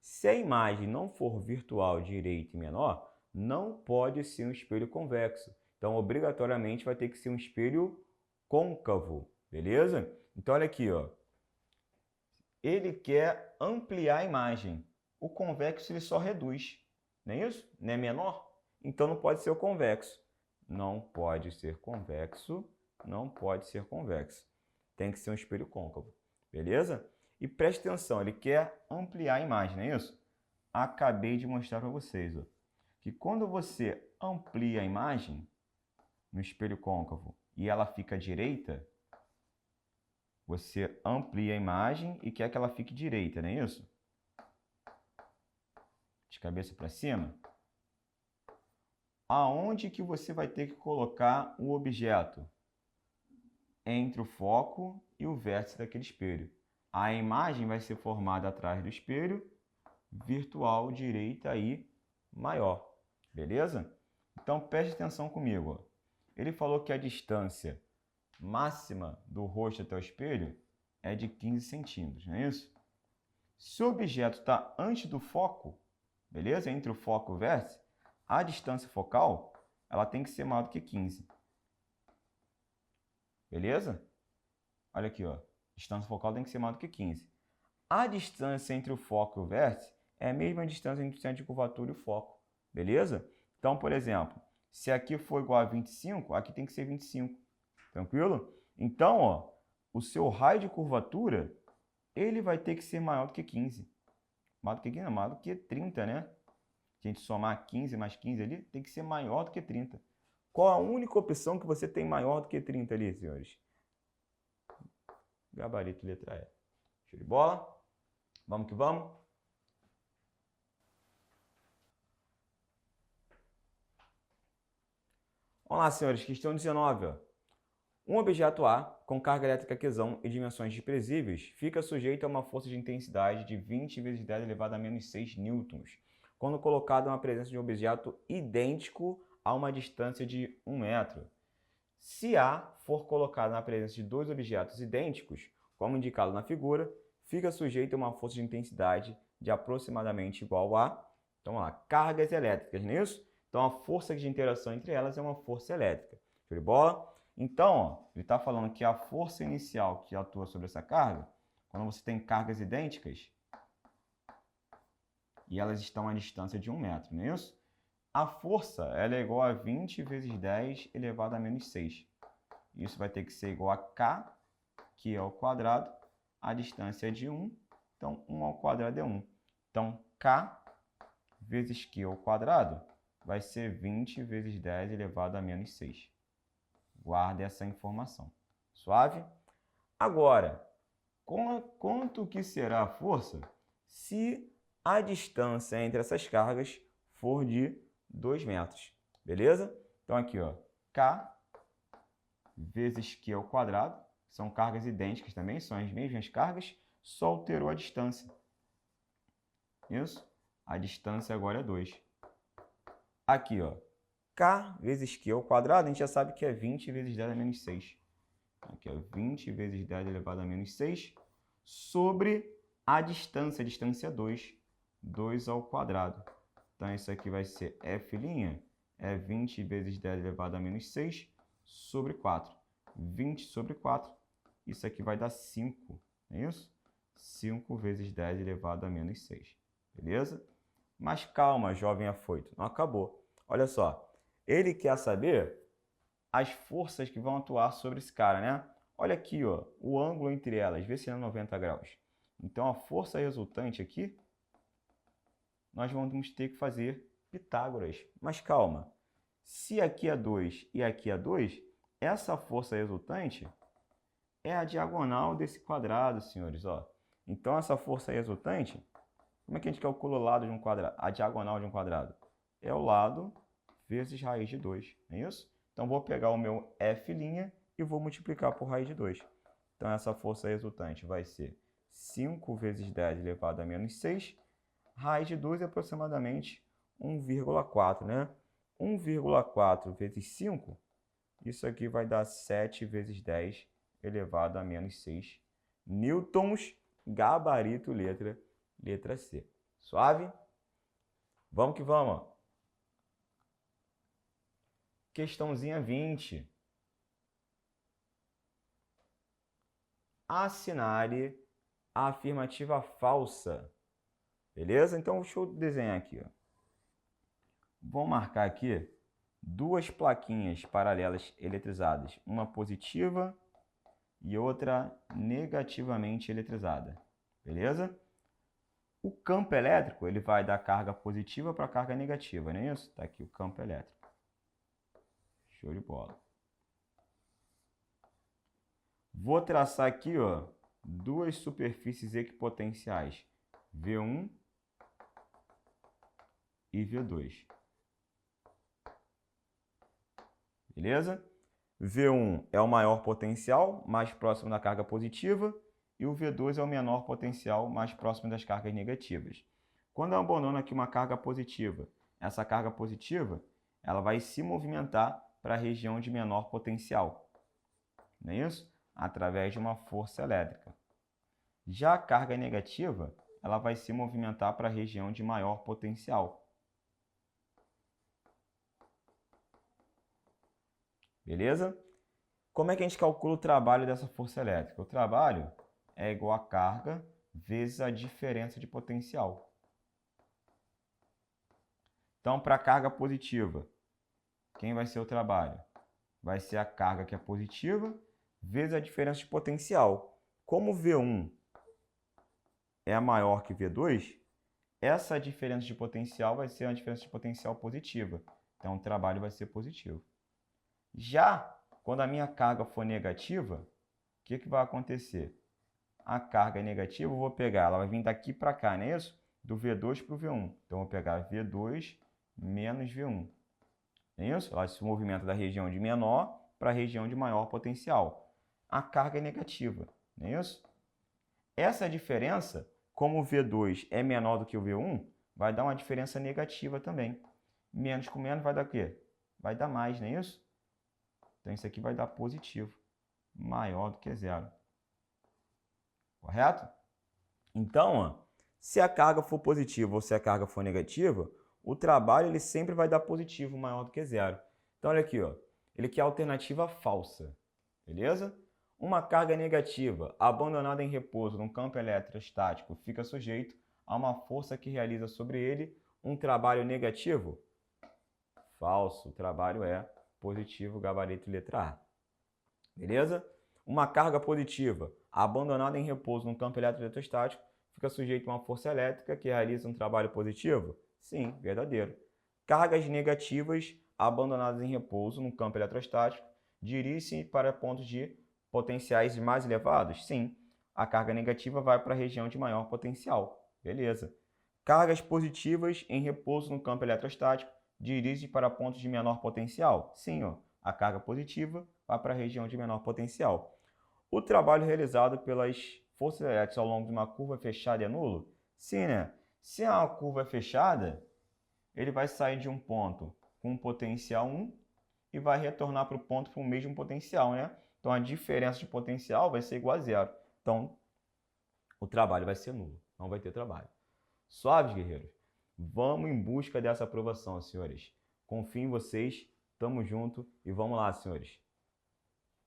Se a imagem não for virtual direita e menor, não pode ser um espelho convexo. Então, obrigatoriamente, vai ter que ser um espelho côncavo, beleza? Então, olha aqui, ó. Ele quer ampliar a imagem. O convexo ele só reduz, não é isso? Não é menor? Então, não pode ser o convexo. Não pode ser convexo, não pode ser convexo. Tem que ser um espelho côncavo, beleza? E preste atenção, ele quer ampliar a imagem, não é isso? Acabei de mostrar para vocês, ó, que quando você amplia a imagem no espelho côncavo e ela fica direita, você amplia a imagem e quer que ela fique direita, não é isso? De cabeça para cima. Aonde que você vai ter que colocar o objeto? Entre o foco e o vértice daquele espelho. A imagem vai ser formada atrás do espelho, virtual direita e maior, beleza? Então preste atenção comigo, ó. Ele falou que a distância máxima do rosto até o espelho é de 15 centímetros, não é isso? Se o objeto está antes do foco, beleza? Entre o foco e o vértice, a distância focal ela tem que ser maior do que 15. Beleza? Olha aqui, ó. Distância focal tem que ser maior do que 15. A distância entre o foco e o vértice é a mesma distância entre o centro de curvatura e o foco. Beleza? Então, por exemplo, se aqui for igual a 25, aqui tem que ser 25. Tranquilo? Então, ó, o seu raio de curvatura, ele vai ter que ser maior do que 15. Maior do que 15, não, maior do que 30, né? Se a gente somar 15 mais 15 ali, tem que ser maior do que 30. Qual a única opção que você tem maior do que 30 ali, senhores? Gabarito, letra E. Show de bola? Vamos que vamos? Vamos lá, senhores. Questão 19. Ó. Um objeto A, com carga elétrica Q e dimensões desprezíveis, fica sujeito a uma força de intensidade de 20 vezes 10 elevado a menos 6 newtons, quando colocado na presença de um objeto idêntico a uma distância de 1 metro. Se A for colocado na presença de dois objetos idênticos, como indicado na figura, fica sujeito a uma força de intensidade de aproximadamente igual a, então, vamos lá, cargas elétricas, não é isso? Então, a força de interação entre elas é uma força elétrica. Show de bola? Então, ó, ele está falando que a força inicial que atua sobre essa carga, quando você tem cargas idênticas, e elas estão à distância de 1 metro, não é isso? A força ela é igual a 20 vezes 10 elevado a menos 6. Isso vai ter que ser igual a K, que é ao quadrado, a distância é de 1, então 1 ao quadrado é 1. Então, K vezes Q ao quadrado vai ser 20 vezes 10 elevado a menos 6. Guarde essa informação. Suave? Agora, quanto que será a força se a distância entre essas cargas for de 2 metros? Beleza? Então, aqui, ó, K vezes Q ao quadrado, são cargas idênticas também, são as mesmas cargas, só alterou a distância. Isso? A distância agora é 2. Aqui, ó, K vezes Q ao quadrado, a gente já sabe que é 20 vezes 10 a menos 6. Aqui, ó, 20 vezes 10 elevado a menos 6 sobre a distância 2, 2 ao quadrado. Então, isso aqui vai ser F', é 20 vezes 10 elevado a menos 6 sobre 4. 20 sobre 4 isso aqui vai dar 5, não é isso? 5 vezes 10 elevado a menos 6, beleza? Mas calma, jovem afoito, não acabou. Olha só, ele quer saber as forças que vão atuar sobre esse cara, né? Olha aqui, ó, o ângulo entre elas, vê se é 90 graus. Então, a força resultante aqui, nós vamos ter que fazer Pitágoras. Mas calma, se aqui é 2 e aqui é 2, essa força resultante é a diagonal desse quadrado, senhores, ó. Então, essa força resultante, como é que a gente calcula o lado de um quadrado? A diagonal de um quadrado? É o lado vezes raiz de 2, não é isso? Então, vou pegar o meu F' e vou multiplicar por raiz de 2. Então, essa força resultante vai ser 5 vezes 10 elevado a menos 6. Raiz de 2 é aproximadamente 1,4, né? 1,4 vezes 5, isso aqui vai dar 7 vezes 10 elevado a menos 6 newtons, gabarito, letra C. Suave? Vamos que vamos. Questãozinha 20. Assinale a afirmativa falsa. Beleza? Então, deixa eu desenhar aqui, ó. Vou marcar aqui duas plaquinhas paralelas eletrizadas, uma positiva e outra negativamente eletrizada. Beleza? O campo elétrico, ele vai da carga positiva para a carga negativa, não é isso? Tá aqui o campo elétrico. Show de bola. Vou traçar aqui, ó, duas superfícies equipotenciais, V1 e V2. Beleza? V1 é o maior potencial, mais próximo da carga positiva, e o V2 é o menor potencial, mais próximo das cargas negativas. Quando eu abandono aqui uma carga positiva, essa carga positiva ela vai se movimentar para a região de menor potencial, não é isso? Através de uma força elétrica. Já a carga negativa ela vai se movimentar para a região de maior potencial. Beleza? Como é que a gente calcula o trabalho dessa força elétrica? O trabalho é igual a carga vezes a diferença de potencial. Então, para a carga positiva, quem vai ser o trabalho? Vai ser a carga que é positiva vezes a diferença de potencial. Como V1 é maior que V2, essa diferença de potencial vai ser uma diferença de potencial positiva. Então, o trabalho vai ser positivo. Já quando a minha carga for negativa, o que vai acontecer? A carga negativa, eu vou pegar, ela vai vir daqui para cá, não é isso? Do V2 para o V1. Então, eu vou pegar V2 menos V1. Não é isso? Ela se movimenta da região de menor para a região de maior potencial. A carga é negativa, não é isso? Essa diferença, como o V2 é menor do que o V1, vai dar uma diferença negativa também. Menos com menos vai dar o quê? Vai dar mais, não é isso? Então, isso aqui vai dar positivo, maior do que zero. Correto? Então, ó, se a carga for positiva ou se a carga for negativa, o trabalho ele sempre vai dar positivo, maior do que zero. Então, olha aqui, ó, ele quer a alternativa falsa, beleza? Uma carga negativa abandonada em repouso num campo eletrostático fica sujeito a uma força que realiza sobre ele um trabalho negativo? Falso, o trabalho é positivo, gabarito letra A. Beleza? Uma carga positiva abandonada em repouso num campo eletrostático fica sujeito a uma força elétrica que realiza um trabalho positivo? Sim, verdadeiro. Cargas negativas abandonadas em repouso num campo eletrostático dirigem-se para pontos de potenciais mais elevados? Sim. A carga negativa vai para a região de maior potencial. Beleza. Cargas positivas em repouso no campo eletrostático dirigem para pontos de menor potencial? Sim, ó. A carga positiva vai para a região de menor potencial. O trabalho realizado pelas forças elétricas ao longo de uma curva fechada é nulo? Sim, né? Se a curva é fechada, ele vai sair de um ponto com um potencial 1 e vai retornar para o ponto com o mesmo potencial, né? Então, a diferença de potencial vai ser igual a zero. Então, o trabalho vai ser nulo. Não vai ter trabalho. Suaves, guerreiros? Vamos em busca dessa aprovação, senhores. Confio em vocês. Tamo junto e vamos lá, senhores.